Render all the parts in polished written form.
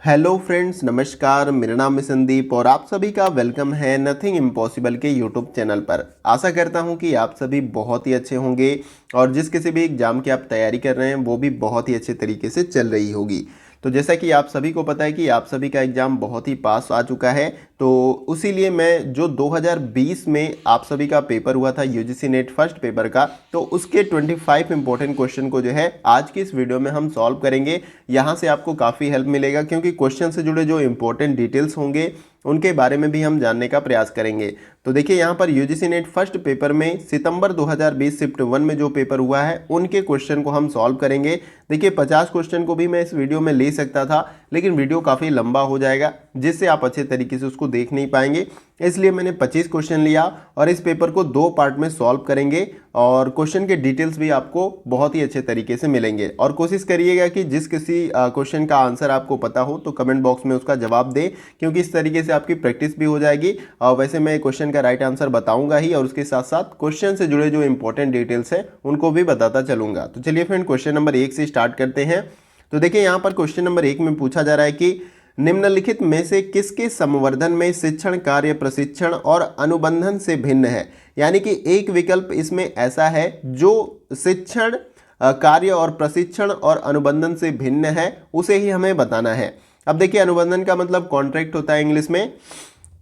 Hello friends, नमस्कार। मेरा नाम है संदीप और आप सभी का वेलकम है नथिंग इम्पॉसिबल के यूट्यूब चैनल पर। आशा करता हूं कि आप सभी बहुत ही अच्छे होंगे और जिस किसी भी एग्ज़ाम की आप तैयारी कर रहे हैं वो भी बहुत ही अच्छे तरीके से चल रही होगी। तो जैसा कि आप सभी को पता है कि आप सभी का एग्ज़ाम बहुत ही पास आ चुका है, तो उसीलिए मैं जो 2020 में आप सभी का पेपर हुआ था यूजीसी नेट फर्स्ट पेपर का, तो उसके 25 इंपॉर्टेंट क्वेश्चन को जो है आज की इस वीडियो में हम सॉल्व करेंगे। यहाँ से आपको काफ़ी हेल्प मिलेगा क्योंकि क्वेश्चन से जुड़े जो इंपॉर्टेंट डिटेल्स होंगे उनके बारे में भी हम जानने का प्रयास करेंगे। तो देखिए यहाँ पर यूजीसी नेट फर्स्ट पेपर में सितंबर 2020 शिफ्ट 1 में जो पेपर हुआ है उनके क्वेश्चन को हम सॉल्व करेंगे। देखिए 50 क्वेश्चन को भी मैं इस वीडियो में ले सकता था, लेकिन वीडियो काफ़ी लंबा हो जाएगा जिससे आप अच्छे तरीके से उसको देख नहीं पाएंगे, इसलिए मैंने 25 क्वेश्चन लिया और इस पेपर को 2 पार्ट में सॉल्व करेंगे और क्वेश्चन के डिटेल्स भी आपको बहुत ही अच्छे तरीके से मिलेंगे। और कोशिश करिएगा कि जिस किसी क्वेश्चन का आंसर आपको पता हो तो कमेंट बॉक्स में उसका जवाब दें, क्योंकि इस तरीके से आपकी प्रैक्टिस भी हो जाएगी। और वैसे मैं क्वेश्चन का राइट आंसर बताऊंगा ही और उसके साथ साथ क्वेश्चन से जुड़े जो इंपॉर्टेंट डिटेल्स हैं उनको भी बताता चलूंगा। तो चलिए फ्रेंड, क्वेश्चन नंबर 1 से स्टार्ट करते हैं। तो देखिए यहाँ पर क्वेश्चन नंबर 1 में पूछा जा रहा है कि निम्नलिखित में से किसके संवर्धन में शिक्षण कार्य प्रशिक्षण और अनुबंधन से भिन्न है। यानी कि एक विकल्प इसमें ऐसा है जो शिक्षण कार्य और प्रशिक्षण और अनुबंधन से भिन्न है, उसे ही हमें बताना है। अब देखिए अनुबंधन का मतलब कॉन्ट्रैक्ट होता है इंग्लिश में,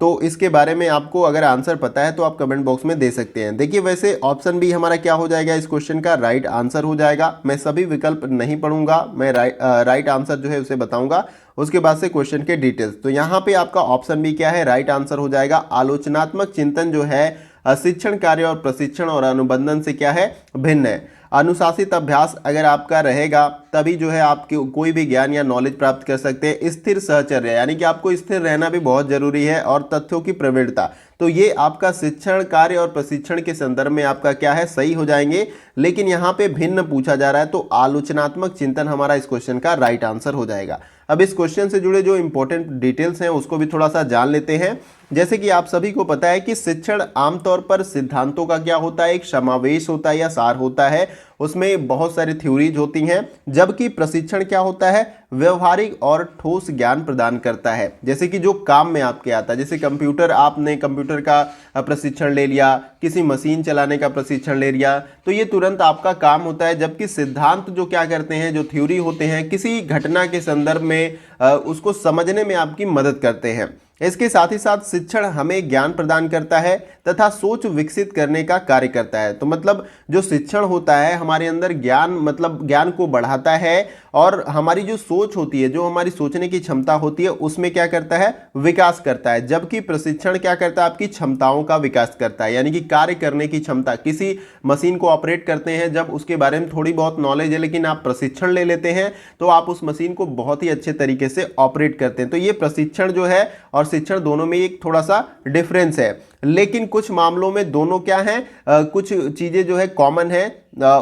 तो इसके बारे में आपको अगर आंसर पता है तो आप कमेंट बॉक्स में दे सकते हैं। देखिए वैसे ऑप्शन बी हमारा क्या हो जाएगा, इस क्वेश्चन का राइट आंसर हो जाएगा। मैं सभी विकल्प नहीं पढ़ूंगा, मैं राइट आंसर जो है उसे बताऊंगा, उसके बाद से क्वेश्चन के डिटेल्स। तो यहाँ पे आपका ऑप्शन बी क्या है, राइट आंसर हो जाएगा। आलोचनात्मक चिंतन जो है शिक्षण कार्य और प्रशिक्षण और अनुबंधन से क्या है, भिन्न है। अनुशासित अभ्यास अगर आपका रहेगा तभी जो है आप कोई भी ज्ञान या नॉलेज प्राप्त कर सकते हैं। स्थिर सहचर्य यानी कि आपको स्थिर रहना भी बहुत जरूरी है और तथ्यों की प्रवीणता, तो ये आपका शिक्षण कार्य और प्रशिक्षण के संदर्भ में आपका क्या है, सही हो जाएंगे। लेकिन यहाँ पे भिन्न पूछा जा रहा है तो आलोचनात्मक चिंतन हमारा इस क्वेश्चन का राइट आंसर हो जाएगा। अब इस क्वेश्चन से जुड़े जो इंपॉर्टेंट डिटेल्स हैं उसको भी थोड़ा सा जान लेते हैं। जैसे कि आप सभी को पता है कि शिक्षण आमतौर पर सिद्धांतों का क्या होता है, एक समावेश होता है या सार होता है, उसमें बहुत सारी थ्योरीज होती हैं। जबकि प्रशिक्षण क्या होता है, व्यवहारिक और ठोस ज्ञान प्रदान करता है, जैसे कि जो काम में आपके आता है। जैसे कंप्यूटर, आपने कंप्यूटर का प्रशिक्षण ले लिया, किसी मशीन चलाने का प्रशिक्षण ले लिया, तो ये तुरंत आपका काम होता है। जबकि सिद्धांत जो क्या करते हैं, जो थ्योरी होते हैं, किसी घटना के संदर्भ में उसको समझने में आपकी मदद करते हैं। इसके साथ ही साथ शिक्षण हमें ज्ञान प्रदान करता है तथा सोच विकसित करने का कार्य करता है। तो मतलब जो शिक्षण होता है हमारे अंदर ज्ञान, मतलब ज्ञान को बढ़ाता है और हमारी जो सोच होती है, जो हमारी सोचने की क्षमता होती है, उसमें क्या करता है, विकास करता है। जबकि प्रशिक्षण क्या करता है, आपकी क्षमताओं का विकास करता है, यानी कि कार्य करने की क्षमता। किसी मशीन को ऑपरेट करते हैं जब, उसके बारे में थोड़ी बहुत नॉलेज है लेकिन आप प्रशिक्षण ले लेते हैं तो आप उस मशीन को बहुत ही अच्छे तरीके से ऑपरेट करते हैं। तो ये प्रशिक्षण जो है और शिक्षण दोनों में एक थोड़ा सा डिफरेंस है, लेकिन कुछ मामलों में दोनों क्या हैं, कुछ चीजें जो है कॉमन है,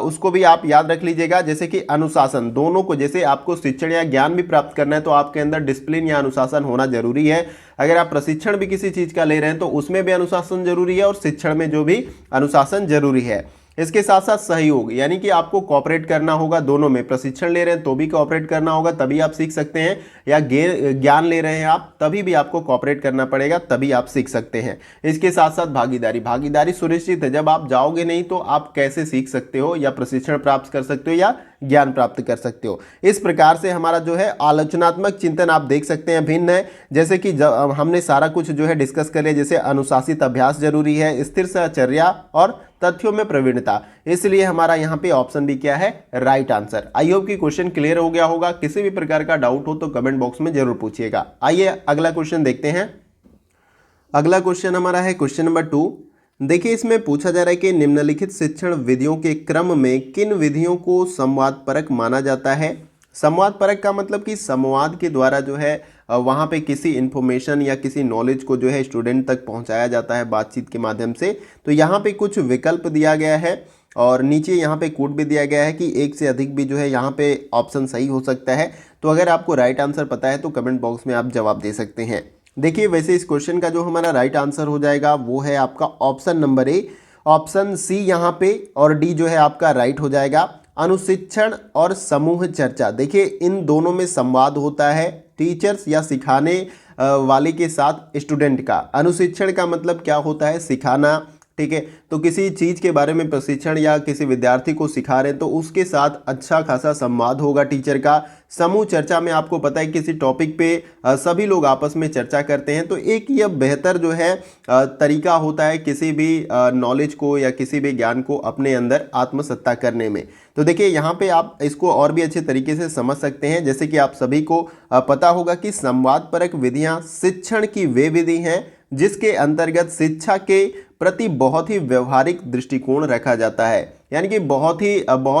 उसको भी आप याद रख लीजिएगा। जैसे कि अनुशासन, दोनों को, जैसे आपको शिक्षण या ज्ञान भी प्राप्त करना है तो आपके अंदर डिसिप्लिन या अनुशासन होना जरूरी है। अगर आप प्रशिक्षण भी किसी चीज का ले रहे हैं तो उसमें भी अनुशासन जरूरी है और शिक्षण में जो भी अनुशासन जरूरी है। इसके साथ साथ सहयोग, यानी कि आपको कोऑपरेट करना होगा दोनों में। प्रशिक्षण ले रहे हैं तो भी कोऑपरेट करना होगा, तभी आप सीख सकते हैं, या ज्ञान ले रहे हैं आप तभी भी आपको कोऑपरेट करना पड़ेगा, तभी आप सीख सकते हैं। इसके साथ साथ भागीदारी, भागीदारी सुनिश्चित है। जब आप जाओगे नहीं तो आप कैसे सीख सकते हो, या प्रशिक्षण प्राप्त कर सकते हो या ज्ञान प्राप्त कर सकते हो। इस प्रकार से हमारा जो है आलोचनात्मक चिंतन आप देख सकते हैं भिन्न है। जैसे कि हमने सारा कुछ जो है डिस्कस कर लिया, जैसे अनुशासित अभ्यास जरूरी है, स्थिर सहचर्या और तथ्यों में प्रवीणता, इसलिए हमारा यहाँ पे ऑप्शन भी क्या है, राइट आंसर। आई होप कि क्वेश्चन क्लियर हो गया होगा। किसी भी प्रकार का डाउट हो तो कमेंट बॉक्स में जरूर पूछिएगा। आइए अगला क्वेश्चन देखते हैं। अगला क्वेश्चन हमारा है क्वेश्चन नंबर 2। देखिए इसमें पूछा जा रहा है कि निम्नलिखित शिक्षण विधियों के क्रम में किन विधियों को संवाद परक माना जाता है। संवाद परक का मतलब कि संवाद के द्वारा जो है वहाँ पे किसी इन्फॉर्मेशन या किसी नॉलेज को जो है स्टूडेंट तक पहुँचाया जाता है बातचीत के माध्यम से। तो यहाँ पे कुछ विकल्प दिया गया है और नीचे यहाँ पे कोड भी दिया गया है कि एक से अधिक भी जो है यहाँ पे ऑप्शन सही हो सकता है। तो अगर आपको राइट आंसर पता है तो कमेंट बॉक्स में आप जवाब दे सकते हैं। देखिए वैसे इस क्वेश्चन का जो हमारा राइट आंसर हो जाएगा वो है आपका option number A, option C यहाँ पे, और डी जो है आपका राइट हो जाएगा। अनुशिक्षण और समूह चर्चा। देखिए इन दोनों में संवाद होता है टीचर्स या सिखाने वाले के साथ स्टूडेंट का। अनुशिक्षण का मतलब क्या होता है, सिखाना, ठीक है। तो किसी चीज़ के बारे में प्रशिक्षण या किसी विद्यार्थी को सिखा रहे हैं तो उसके साथ अच्छा खासा संवाद होगा टीचर का। समूह चर्चा में आपको पता है किसी टॉपिक पे सभी लोग आपस में चर्चा करते हैं, तो एक यह बेहतर जो है तरीका होता है किसी भी नॉलेज को या किसी भी ज्ञान को अपने अंदर आत्मसत्ता करने में। तो देखिए यहाँ पे आप इसको और भी अच्छे तरीके से समझ सकते हैं। जैसे कि आप सभी को पता होगा कि संवादपरक विधियाँ शिक्षण की वे विधि हैं जिसके अंतर्गत शिक्षा के प्रति बहुत ही व्यवहारिक दृष्टिकोण रखा जाता है। यानी कि बहुत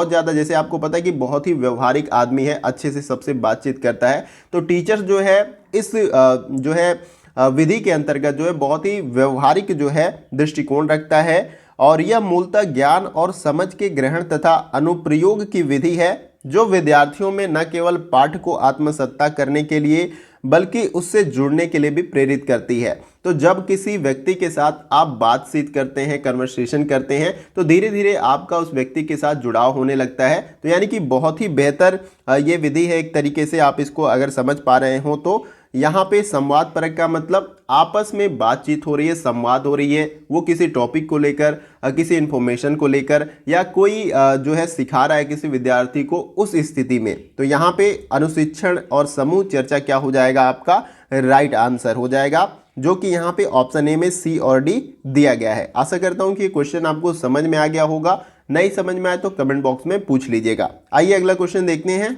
ज़्यादा, जैसे आपको पता है कि बहुत ही व्यवहारिक आदमी है, अच्छे से सबसे बातचीत करता है, तो टीचर जो है इस जो है विधि के अंतर्गत जो है बहुत ही व्यवहारिक जो है दृष्टिकोण रखता है। और यह मूलतः ज्ञान और समझ के ग्रहण तथा अनुप्रयोग की विधि है जो विद्यार्थियों में न केवल पाठ को आत्मसत्ता करने के लिए बल्कि उससे जुड़ने के लिए भी प्रेरित करती है। तो जब किसी व्यक्ति के साथ आप बातचीत करते हैं, कन्वर्सेशन करते हैं, तो धीरे धीरे आपका उस व्यक्ति के साथ जुड़ाव होने लगता है। तो यानी कि बहुत ही बेहतर ये विधि है एक तरीके से, आप इसको अगर समझ पा रहे हो तो। यहाँ पे संवाद परक का मतलब आपस में बातचीत हो रही है, संवाद हो रही है, वो किसी टॉपिक को लेकर, किसी इन्फॉर्मेशन को लेकर, या कोई जो है सिखा रहा है किसी विद्यार्थी को उस स्थिति में। तो यहाँ पे अनुशिक्षण और समूह चर्चा क्या हो जाएगा, आपका राइट आंसर हो जाएगा, जो कि यहाँ पे ऑप्शन ए में सी और डी दिया गया है। आशा करता हूँ कि ये क्वेश्चन आपको समझ में आ गया होगा। नहीं समझ में आए तो कमेंट बॉक्स में पूछ लीजिएगा। आइए अगला क्वेश्चन देखते हैं।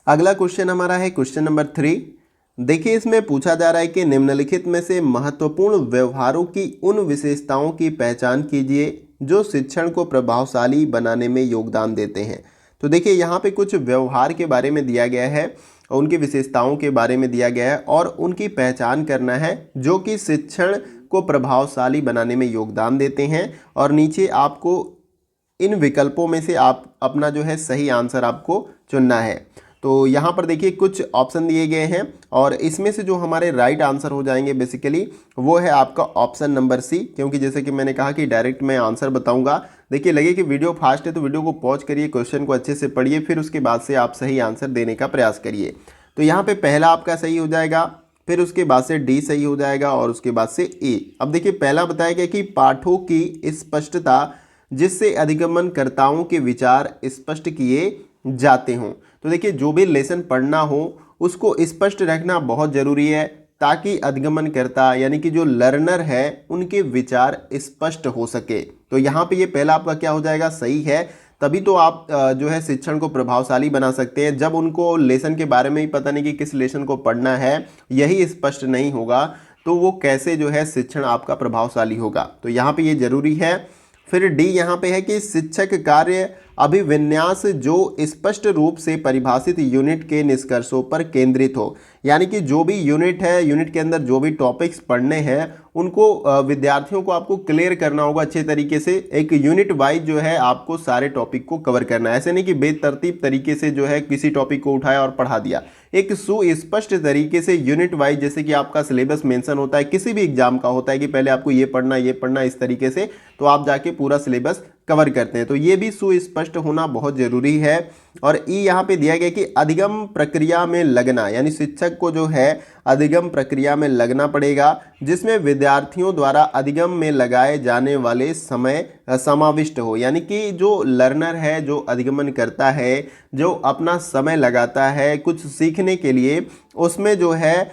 अगला क्वेश्चन हमारा है क्वेश्चन नंबर 3। देखिए इसमें पूछा जा रहा है कि निम्नलिखित में से महत्वपूर्ण व्यवहारों की उन विशेषताओं की पहचान कीजिए जो शिक्षण को प्रभावशाली बनाने में योगदान देते हैं। तो देखिए यहाँ पे कुछ व्यवहार के बारे में दिया गया है, उनकी विशेषताओं के बारे में दिया गया है और उनकी पहचान करना है जो कि शिक्षण को प्रभावशाली बनाने में योगदान देते हैं। और नीचे आपको इन विकल्पों में से आप अपना जो है सही आंसर आपको चुनना है। तो यहाँ पर देखिए कुछ ऑप्शन दिए गए हैं और इसमें से जो हमारे राइट आंसर हो जाएंगे बेसिकली वो है आपका ऑप्शन नंबर सी, क्योंकि जैसे कि मैंने कहा कि डायरेक्ट मैं आंसर बताऊंगा। देखिए लगे कि वीडियो फास्ट है तो वीडियो को पॉज करिए, क्वेश्चन को अच्छे से पढ़िए, फिर उसके बाद से आप सही आंसर देने का प्रयास करिए। तो यहाँ पे पहला आपका सही हो जाएगा, फिर उसके बाद से डी सही हो जाएगा और उसके बाद से ए। अब देखिए पहला बताया गया कि पाठों की स्पष्टता जिससे अधिगमनकर्ताओं के विचार स्पष्ट किए जाते हों। तो देखिए जो भी लेसन पढ़ना हो उसको स्पष्ट रखना बहुत ज़रूरी है ताकि अधिगमनकर्ता यानी कि जो लर्नर है उनके विचार स्पष्ट हो सके। तो यहाँ पे ये पहला आपका क्या हो जाएगा, सही है। तभी तो आप जो है शिक्षण को प्रभावशाली बना सकते हैं। जब उनको लेसन के बारे में ही पता नहीं कि किस लेसन को पढ़ना है, यही स्पष्ट नहीं होगा तो वो कैसे जो है शिक्षण आपका प्रभावशाली होगा। तो यहाँ पे ये जरूरी है। फिर डी यहाँ पे है कि शिक्षक कार्य अभिविन्यास जो स्पष्ट रूप से परिभाषित यूनिट के निष्कर्षों पर केंद्रित हो। यानी कि जो भी यूनिट है, यूनिट के अंदर जो भी टॉपिक्स पढ़ने हैं उनको विद्यार्थियों को आपको क्लियर करना होगा अच्छे तरीके से। एक यूनिट वाइज जो है आपको सारे टॉपिक को कवर करना है, ऐसे नहीं कि बेतरतीब तरीके से जो है किसी टॉपिक को उठाया और पढ़ा दिया। एक सुस्पष्ट तरीके से यूनिट वाइज, जैसे कि आपका सिलेबस मेंशन होता है, किसी भी एग्जाम का होता है कि पहले आपको ये पढ़ना इस तरीके से, तो आप जाके पूरा सिलेबस कवर करते हैं। तो ये भी सुस्पष्ट होना बहुत जरूरी है। और ई यहाँ पे दिया गया कि अधिगम प्रक्रिया में लगना, यानी शिक्षक को जो है अधिगम प्रक्रिया में लगना पड़ेगा जिसमें विद्यार्थियों द्वारा अधिगम में लगाए जाने वाले समय समाविष्ट हो। यानी कि जो लर्नर है, जो अधिगमन करता है, जो अपना समय लगाता है कुछ सीखने के लिए, उसमें जो है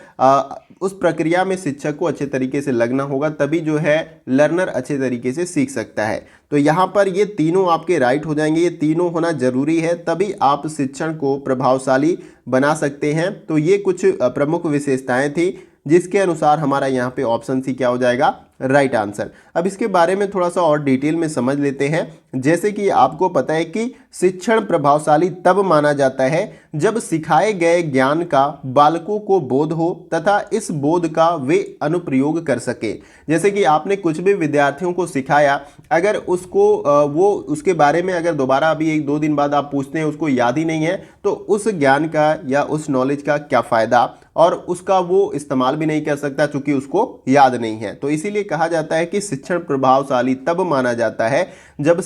उस प्रक्रिया में शिक्षक को अच्छे तरीके से लगना होगा, तभी जो है लर्नर अच्छे तरीके से सीख सकता है। तो यहाँ पर ये तीनों आपके राइट हो जाएंगे, ये तीनों होना जरूरी है, तभी आप शिक्षण को प्रभावशाली बना सकते हैं। तो ये कुछ प्रमुख विशेषताएं थी जिसके अनुसार हमारा यहाँ पे ऑप्शन सी क्या हो जाएगा, राइट आंसर। अब इसके बारे में थोड़ा सा और डिटेल में समझ लेते हैं। जैसे कि आपको पता है कि शिक्षण प्रभावशाली तब माना जाता है जब सिखाए गए ज्ञान का बालकों को बोध हो तथा इस बोध का वे अनुप्रयोग कर सके। जैसे कि आपने कुछ भी विद्यार्थियों को सिखाया, अगर उसको वो उसके बारे में अगर दोबारा अभी 1-2 दिन बाद आप पूछते हैं, उसको याद ही नहीं है, तो उस ज्ञान का या उस नॉलेज का क्या फ़ायदा, और उसका वो इस्तेमाल भी नहीं कर सकता चूंकि उसको याद नहीं है। तो इसीलिए कहा जाता है कि शिक्षण प्रभावशाली तब माना जाता है जब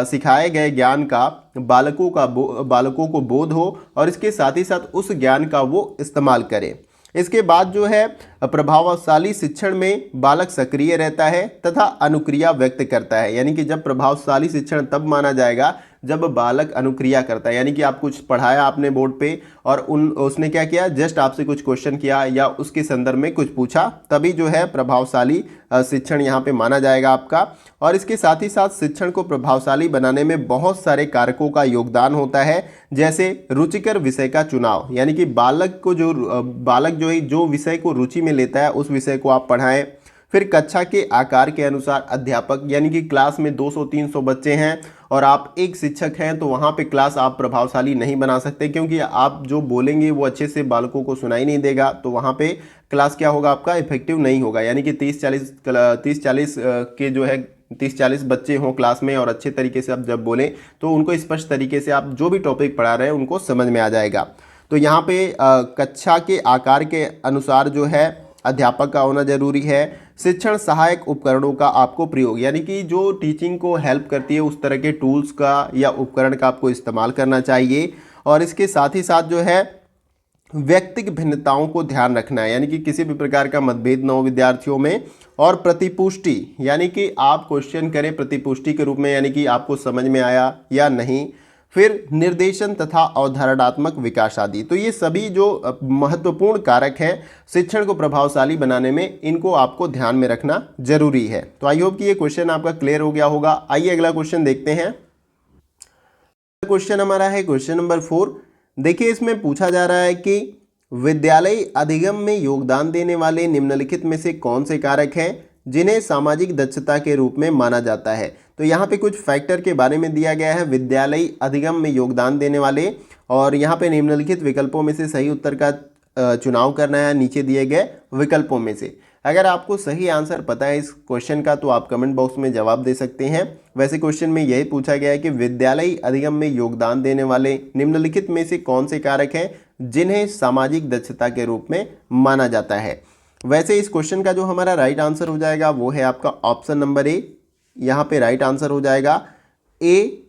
सिखाए गए ज्ञान का बालकों को बोध हो और इसके साथ ही साथ उस ज्ञान का वो इस्तेमाल करें। इसके बाद जो है प्रभावशाली शिक्षण में बालक सक्रिय रहता है तथा अनुक्रिया व्यक्त करता है। यानी कि जब प्रभावशाली शिक्षण तब माना जाएगा जब बालक अनुक्रिया करता है, यानी कि आप कुछ पढ़ाया आपने बोर्ड पे और उसने क्या किया, जस्ट आपसे कुछ क्वेश्चन किया या उसके संदर्भ में कुछ पूछा, तभी जो है प्रभावशाली शिक्षण यहाँ पे माना जाएगा आपका। और इसके साथ ही साथ शिक्षण को प्रभावशाली बनाने में बहुत सारे कारकों का योगदान होता है, जैसे रुचिकर विषय का चुनाव, यानी कि बालक जो विषय को रुचि में लेता है उस विषय को आप पढ़ाएं। फिर कक्षा के आकार के अनुसार अध्यापक, यानी कि क्लास में 200-300 बच्चे हैं और आप एक शिक्षक हैं, तो वहाँ पे क्लास आप प्रभावशाली नहीं बना सकते, क्योंकि आप जो बोलेंगे वो अच्छे से बालकों को सुनाई नहीं देगा, तो वहाँ पे क्लास क्या होगा आपका, इफेक्टिव नहीं होगा। यानी कि 30-40 के जो है 30-40 बच्चे हों क्लास में और अच्छे तरीके से आप जब बोलें तो उनको स्पष्ट तरीके से आप जो भी टॉपिक पढ़ा रहे हैं उनको समझ में आ जाएगा। तो यहाँ पे कक्षा के आकार के अनुसार जो है अध्यापक का होना जरूरी है। शिक्षण सहायक उपकरणों का आपको प्रयोग, यानी कि जो टीचिंग को हेल्प करती है उस तरह के टूल्स का या उपकरण का आपको इस्तेमाल करना चाहिए। और इसके साथ ही साथ जो है व्यक्तिगत भिन्नताओं को ध्यान रखना है, यानी कि किसी भी प्रकार का मतभेद न हो विद्यार्थियों में। और प्रतिपुष्टि, यानी कि आप क्वेश्चन करें प्रतिपुष्टि के रूप में, यानी कि आपको समझ में आया या नहीं। फिर निर्देशन तथा अवधारणात्मक विकास आदि। तो ये सभी जो महत्वपूर्ण कारक हैं शिक्षण को प्रभावशाली बनाने में, इनको आपको ध्यान में रखना जरूरी है। तो आई होप कि ये क्वेश्चन आपका क्लियर हो गया होगा। आइए अगला क्वेश्चन देखते हैं। क्वेश्चन हमारा है क्वेश्चन नंबर 4। देखिए इसमें पूछा जा रहा है कि विद्यालय अधिगम में योगदान देने वाले निम्नलिखित में से कौन से कारक हैं जिन्हें सामाजिक दक्षता के रूप में माना जाता है। तो यहाँ पे कुछ फैक्टर के बारे में दिया गया है विद्यालय अधिगम में योगदान देने वाले, और यहाँ पे निम्नलिखित विकल्पों में से सही उत्तर का चुनाव करना है नीचे दिए गए विकल्पों में से। अगर आपको सही आंसर पता है इस क्वेश्चन का तो आप कमेंट बॉक्स में जवाब दे सकते हैं। वैसे क्वेश्चन में यही पूछा गया है कि विद्यालय अधिगम में योगदान देने वाले निम्नलिखित में से कौन से कारक हैं जिन्हें सामाजिक दक्षता के रूप में माना जाता है। वैसे इस क्वेश्चन का जो हमारा राइट आंसर हो जाएगा वो है आपका ऑप्शन नंबर ए। यहाँ पे राइट आंसर हो जाएगा ए,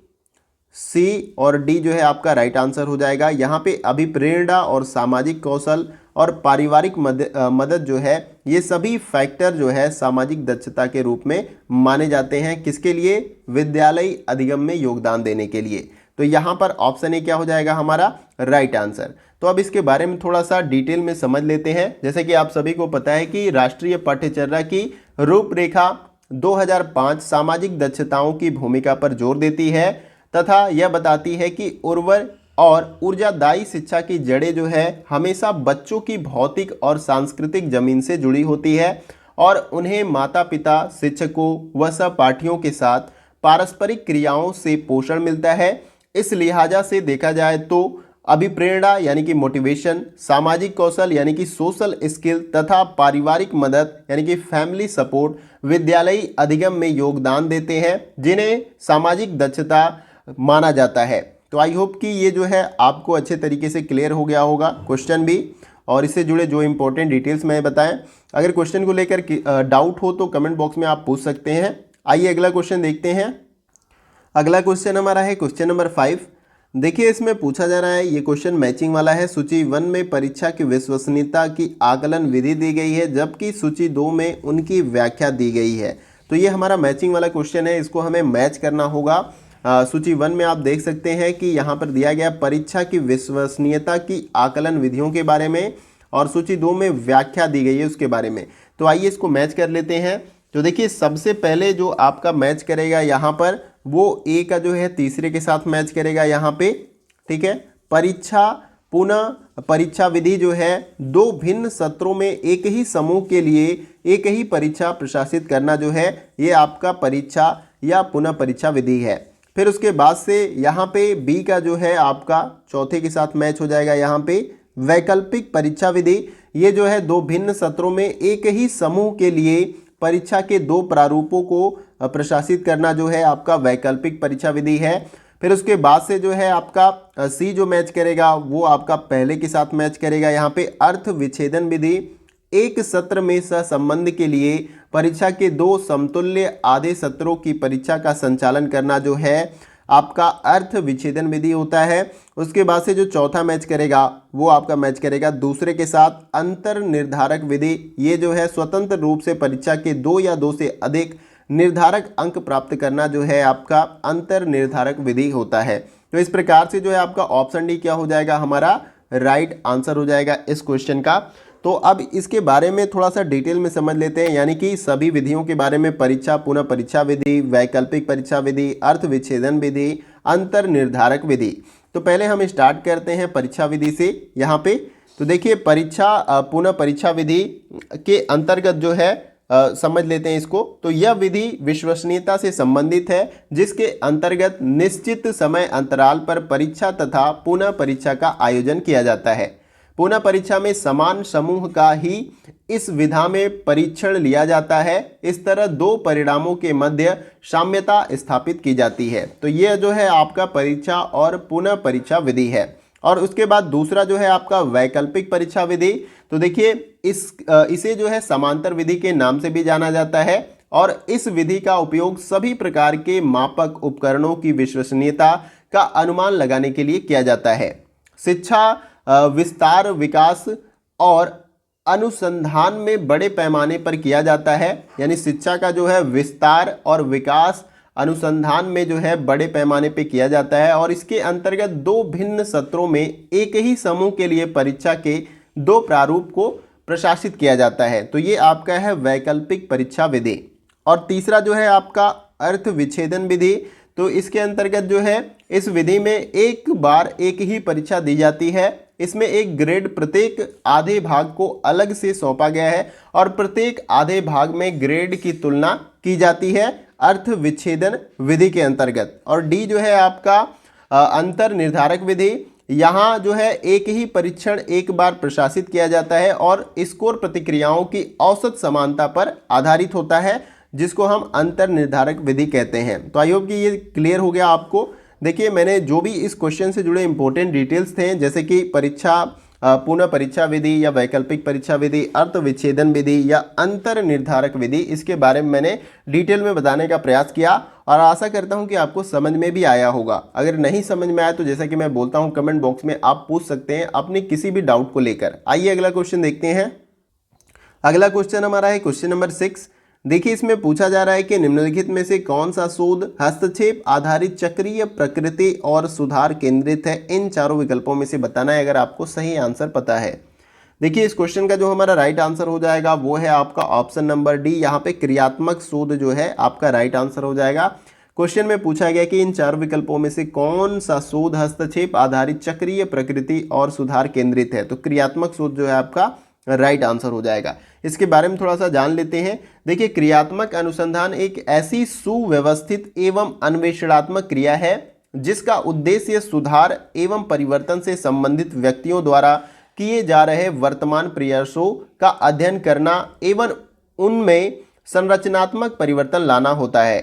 सी और डी जो है आपका राइट आंसर हो जाएगा। यहाँ पे अभिप्रेरणा और सामाजिक कौशल और पारिवारिक मदद जो है, ये सभी फैक्टर जो है सामाजिक दक्षता के रूप में माने जाते हैं। किसके लिए? विद्यालय अधिगम में योगदान देने के लिए। तो यहाँ पर ऑप्शन ए क्या हो जाएगा हमारा राइट आंसर। तो अब इसके बारे में थोड़ा सा डिटेल में समझ लेते हैं। जैसे कि आप सभी को पता है कि राष्ट्रीय पाठ्यचर्या की रूपरेखा 2005 सामाजिक दक्षताओं की भूमिका पर जोर देती है तथा यह बताती है कि उर्वर और ऊर्जादायी शिक्षा की जड़ें जो है हमेशा बच्चों की भौतिक और सांस्कृतिक जमीन से जुड़ी होती है और उन्हें माता पिता, शिक्षकों व सहपाठियों के साथ पारस्परिक क्रियाओं से पोषण मिलता है। इस लिहाजा से देखा जाए तो अभिप्रेरणा यानी कि मोटिवेशन, सामाजिक कौशल यानी कि सोशल स्किल तथा पारिवारिक मदद यानी कि फैमिली सपोर्ट विद्यालयी अधिगम में योगदान देते हैं जिन्हें सामाजिक दक्षता माना जाता है। तो आई होप कि ये जो है आपको अच्छे तरीके से क्लियर हो गया होगा क्वेश्चन भी, और इससे जुड़े जो इंपॉर्टेंट डिटेल्स मैं बताएं। अगर क्वेश्चन को लेकर डाउट हो तो कमेंट बॉक्स में आप पूछ सकते हैं। आइए अगला क्वेश्चन देखते हैं। अगला क्वेश्चन हमारा है क्वेश्चन नंबर 5। देखिए इसमें पूछा जा रहा है, ये क्वेश्चन मैचिंग वाला है। सूची 1 में परीक्षा की विश्वसनीयता की आकलन विधि दी गई है जबकि सूची 2 में उनकी व्याख्या दी गई है। तो ये हमारा मैचिंग वाला क्वेश्चन है, इसको हमें मैच करना होगा। सूची 1 में आप देख सकते हैं कि यहाँ पर दिया गया परीक्षा की विश्वसनीयता की आकलन विधियों के बारे में, और सूची 2 में व्याख्या दी गई है उसके बारे में। तो आइए इसको मैच कर लेते हैं। तो देखिए सबसे पहले जो आपका मैच करेगा यहाँ पर वो ए का जो है तीसरे के साथ मैच करेगा यहाँ पे, ठीक है। परीक्षा विधि जो है 2 भिन्न सत्रों में एक ही समूह के लिए एक ही परीक्षा प्रशासित करना जो है ये आपका परीक्षा या पुनः परीक्षा विधि है। फिर उसके बाद से यहाँ पे बी का जो है आपका चौथे के साथ मैच हो जाएगा यहाँ पे वैकल्पिक परीक्षा विधि। ये जो है 2 भिन्न सत्रों में एक ही समूह के लिए परीक्षा के 2 प्रारूपों को प्रशासित करना जो है आपका वैकल्पिक परीक्षा विधि है। फिर उसके बाद से जो है आपका सी जो मैच करेगा वो आपका पहले के साथ मैच करेगा। यहाँ पे अर्थ विच्छेदन विधि एक सत्र में सहसंबंध के लिए परीक्षा के 2 समतुल्य आधे सत्रों की परीक्षा का संचालन करना जो है आपका अर्थ विच्छेदन विधि होता है। उसके बाद से जो चौथा मैच करेगा वो आपका मैच करेगा दूसरे के साथ अंतर निर्धारक विधि। ये जो है स्वतंत्र रूप से परीक्षा के 2 या 2 से अधिक निर्धारक अंक प्राप्त करना जो है आपका अंतर निर्धारक विधि होता है। तो इस प्रकार से जो है आपका ऑप्शन डी क्या हो जाएगा, हमारा राइट आंसर हो जाएगा इस क्वेश्चन का। तो अब इसके बारे में थोड़ा सा डिटेल में समझ लेते हैं, यानी कि सभी विधियों के बारे में, परीक्षा, पुनः परीक्षा विधि, वैकल्पिक परीक्षा विधि, अर्थ विच्छेदन विधि, अंतर निर्धारक विधि। तो पहले हम स्टार्ट करते हैं परीक्षा विधि से यहाँ पे। तो देखिए परीक्षा पुनः परीक्षा विधि के अंतर्गत जो है समझ लेते हैं इसको। तो यह विधि विश्वसनीयता से संबंधित है, जिसके अंतर्गत निश्चित समय अंतराल पर परीक्षा तथा पुनः परीक्षा का आयोजन किया जाता है। पुनः परीक्षा में समान समूह का ही इस विधा में परीक्षण लिया जाता है। इस तरह 2 परिणामों के मध्य साम्यता स्थापित की जाती है। तो यह जो है आपका परीक्षा और पुनः परीक्षा विधि है। और उसके बाद दूसरा जो है आपका वैकल्पिक परीक्षा विधि। तो देखिए इसे जो है समांतर विधि के नाम से भी जाना जाता है, और इस विधि का उपयोग सभी प्रकार के मापक उपकरणों की विश्वसनीयता का अनुमान लगाने के लिए किया जाता है। शिक्षा विस्तार, विकास और अनुसंधान में बड़े पैमाने पर किया जाता है, यानी शिक्षा का जो है विस्तार और विकास अनुसंधान में जो है बड़े पैमाने पे किया जाता है। और इसके अंतर्गत 2 भिन्न सत्रों में एक ही समूह के लिए परीक्षा के 2 प्रारूप को प्रशासित किया जाता है। तो ये आपका है वैकल्पिक परीक्षा विधि। और तीसरा जो है आपका अर्थ विच्छेदन विधि। तो इसके अंतर्गत जो है इस विधि में एक बार एक ही परीक्षा दी जाती है। इसमें एक ग्रेड प्रत्येक आधे भाग को अलग से सौंपा गया है, और प्रत्येक आधे भाग में ग्रेड की तुलना की जाती है अर्थ विच्छेदन विधि के अंतर्गत। और डी जो है आपका अंतर निर्धारक विधि। यहाँ जो है एक ही परीक्षण एक बार प्रशासित किया जाता है और स्कोर प्रतिक्रियाओं की औसत समानता पर आधारित होता है, जिसको हम अंतर निर्धारक विधि कहते हैं। तो आई होप कि ये क्लियर हो गया आपको। देखिए मैंने जो भी इस क्वेश्चन से जुड़े इंपॉर्टेंट डिटेल्स थे, जैसे कि परीक्षा पुनः परीक्षा विधि या वैकल्पिक परीक्षा विधि, अर्थ विच्छेदन विधि या अंतर निर्धारक विधि, इसके बारे में मैंने डिटेल में बताने का प्रयास किया, और आशा करता हूं कि आपको समझ में भी आया होगा। अगर नहीं समझ में आया तो जैसा कि मैं बोलता हूं कमेंट बॉक्स में आप पूछ सकते हैं अपने किसी भी डाउट को लेकर। आइए अगला क्वेश्चन देखते हैं। अगला क्वेश्चन हमारा है क्वेश्चन नंबर 6। देखिए इसमें पूछा जा रहा है कि निम्नलिखित में से कौन सा शोध हस्तक्षेप आधारित चक्रीय प्रकृति और सुधार केंद्रित है। इन चारों विकल्पों में से बताना है अगर आपको सही आंसर पता है। देखिए इस क्वेश्चन का जो हमारा राइट आंसर हो जाएगा वो है आपका ऑप्शन नंबर डी। यहाँ पे क्रियात्मक शोध जो है आपका राइट आंसर हो जाएगा। क्वेश्चन में पूछा गया कि इन चार विकल्पों में से कौन सा शोध हस्तक्षेप आधारित चक्रीय प्रकृति और सुधार केंद्रित है। तो क्रियात्मक शोध जो है आपका राइट आंसर हो जाएगा। इसके बारे में थोड़ा सा जान लेते हैं। देखिए क्रियात्मक अनुसंधान एक ऐसी सुव्यवस्थित एवं अन्वेषणात्मक क्रिया है जिसका उद्देश्य सुधार एवं परिवर्तन से संबंधित व्यक्तियों द्वारा किए जा रहे वर्तमान प्रयासों का अध्ययन करना एवं उनमें संरचनात्मक परिवर्तन लाना होता है,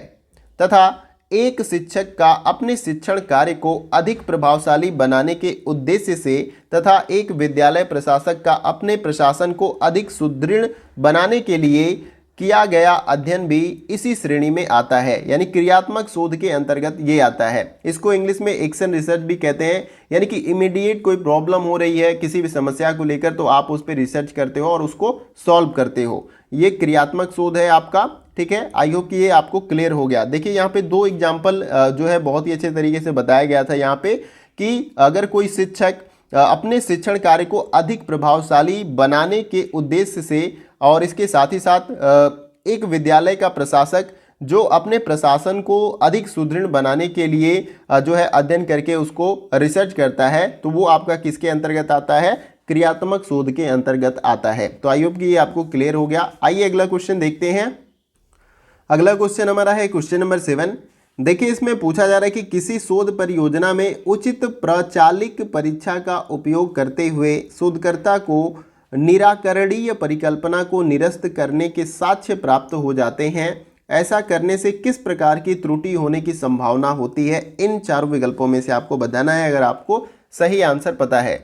तथा एक शिक्षक का अपने शिक्षण कार्य को अधिक प्रभावशाली बनाने के उद्देश्य से तथा एक विद्यालय प्रशासक का अपने प्रशासन को अधिक सुदृढ़ बनाने के लिए किया गया अध्ययन भी इसी श्रेणी में आता है। यानी क्रियात्मक शोध के अंतर्गत ये आता है। इसको इंग्लिश में एक्शन रिसर्च भी कहते हैं। यानी कि इमीडिएट कोई प्रॉब्लम हो रही है किसी भी समस्या को लेकर तो आप उस पर रिसर्च करते हो और उसको सॉल्व करते हो, ये क्रियात्मक शोध है आपका। ठीक है, आई होप कि ये आपको क्लियर हो गया। देखिए यहाँ पे 2 एग्जाम्पल जो है बहुत ही अच्छे तरीके से बताया गया था यहाँ पे कि अगर कोई शिक्षक अपने शिक्षण कार्य को अधिक प्रभावशाली बनाने के उद्देश्य से और इसके साथ ही साथ एक विद्यालय का प्रशासक जो अपने प्रशासन को अधिक सुदृढ़ बनाने के लिए जो है अध्ययन करके उसको रिसर्च करता है, तो वो आपका किसके अंतर्गत आता है, क्रियात्मक शोध के अंतर्गत आता है। तो आई होप कि ये आपको क्लियर हो गया। आइए अगला क्वेश्चन देखते हैं। अगला क्वेश्चन हमारा है क्वेश्चन नंबर 7। देखिए इसमें पूछा जा रहा है कि किसी शोध परियोजना में उचित प्रचालिक परीक्षा का उपयोग करते हुए शोधकर्ता को निराकरणीय परिकल्पना को निरस्त करने के साक्ष्य प्राप्त हो जाते हैं। ऐसा करने से किस प्रकार की त्रुटि होने की संभावना होती है। इन चारों विकल्पों में से आपको बताना है अगर आपको सही आंसर पता है।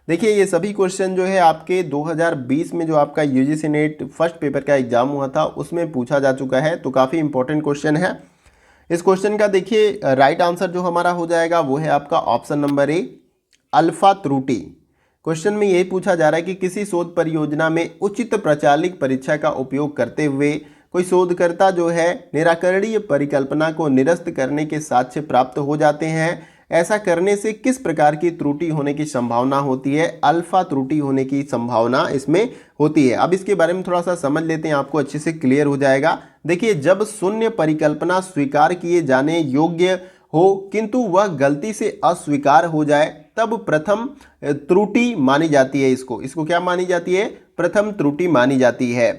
देखिए ये सभी क्वेश्चन जो है आपके 2020 में जो आपका यूजीसी नेट फर्स्ट पेपर का एग्जाम हुआ था उसमें पूछा जा चुका है, तो काफ़ी इंपॉर्टेंट क्वेश्चन है। इस क्वेश्चन का देखिए राइट आंसर जो हमारा हो जाएगा वो है आपका ऑप्शन नंबर ए, अल्फा त्रुटि। क्वेश्चन में यही पूछा जा रहा है कि किसी शोध परियोजना में उचित प्रचालित परीक्षा का उपयोग करते हुए कोई शोधकर्ता जो है निराकरणीय परिकल्पना को निरस्त करने के साक्ष्य प्राप्त हो जाते हैं। ऐसा करने से किस प्रकार की त्रुटि होने की संभावना होती है? अल्फा त्रुटि होने की संभावना इसमें होती है। अब इसके बारे में थोड़ा सा समझ लेते हैं, आपको अच्छे से क्लियर हो जाएगा। देखिए जब शून्य परिकल्पना स्वीकार किए जाने योग्य हो किंतु वह गलती से अस्वीकार हो जाए तब प्रथम त्रुटि मानी जाती है। इसको क्या मानी जाती है? प्रथम त्रुटि मानी जाती है,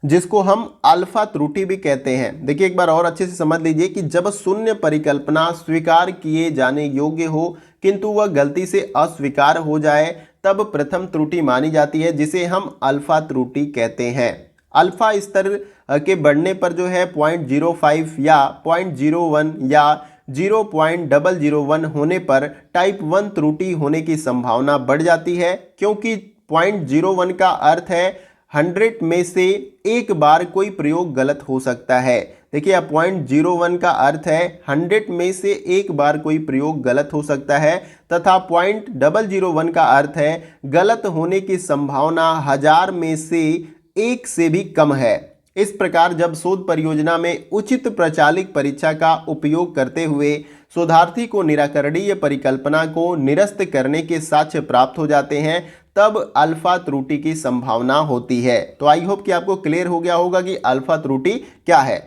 जिसको हम अल्फा त्रुटि भी कहते हैं। देखिए एक बार और अच्छे से समझ लीजिए कि जब शून्य परिकल्पना स्वीकार किए जाने योग्य हो किंतु वह गलती से अस्वीकार हो जाए तब प्रथम त्रुटि मानी जाती है, जिसे हम अल्फा त्रुटि कहते हैं। अल्फा स्तर के बढ़ने पर जो है 0.05 या 0.01 या 0.001 होने पर टाइप 1 त्रुटि होने की संभावना बढ़ जाती है, क्योंकि 0.01 का अर्थ है 100 में से एक बार कोई प्रयोग गलत हो सकता है। देखिए 0.01 का अर्थ है 100 में से एक बार कोई प्रयोग गलत हो सकता है, तथा 0.001 का अर्थ है गलत होने की संभावना 1000 में से एक से भी कम है। इस प्रकार जब शोध परियोजना में उचित प्रचालित परीक्षा का उपयोग करते हुए शोधार्थी को निराकरणीय परिकल्पना को निरस्त करने के साक्ष्य प्राप्त हो जाते हैं तब अल्फा त्रुटि की संभावना होती है। तो आई होप कि आपको क्लियर हो गया होगा कि अल्फा त्रुटि क्या है।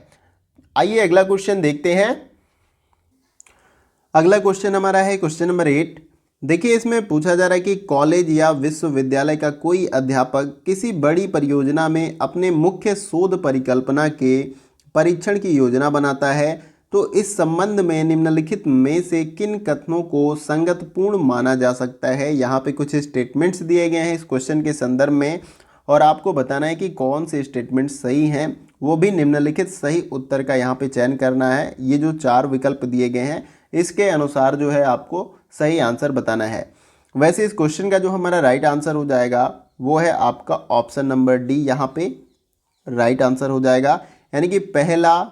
आइए अगला क्वेश्चन देखते हैं। अगला क्वेश्चन हमारा है क्वेश्चन नंबर 8। देखिए इसमें पूछा जा रहा है कि कॉलेज या विश्वविद्यालय का कोई अध्यापक किसी बड़ी परियोजना में अपने मुख्य शोध परिकल्पना के परीक्षण की योजना बनाता है, तो इस संबंध में निम्नलिखित में से किन कथनों को संगतपूर्ण माना जा सकता है? यहाँ पे कुछ स्टेटमेंट्स दिए गए हैं इस क्वेश्चन के संदर्भ में, और आपको बताना है कि कौन से स्टेटमेंट सही हैं, वो भी निम्नलिखित सही उत्तर का यहाँ पे चयन करना है। ये जो 4 विकल्प दिए गए हैं इसके अनुसार जो है आपको सही आंसर बताना है। वैसे इस क्वेश्चन का जो हमारा राइट आंसर हो जाएगा वो है आपका ऑप्शन नंबर डी, यहाँ पे राइट आंसर हो जाएगा। यानी कि पहला,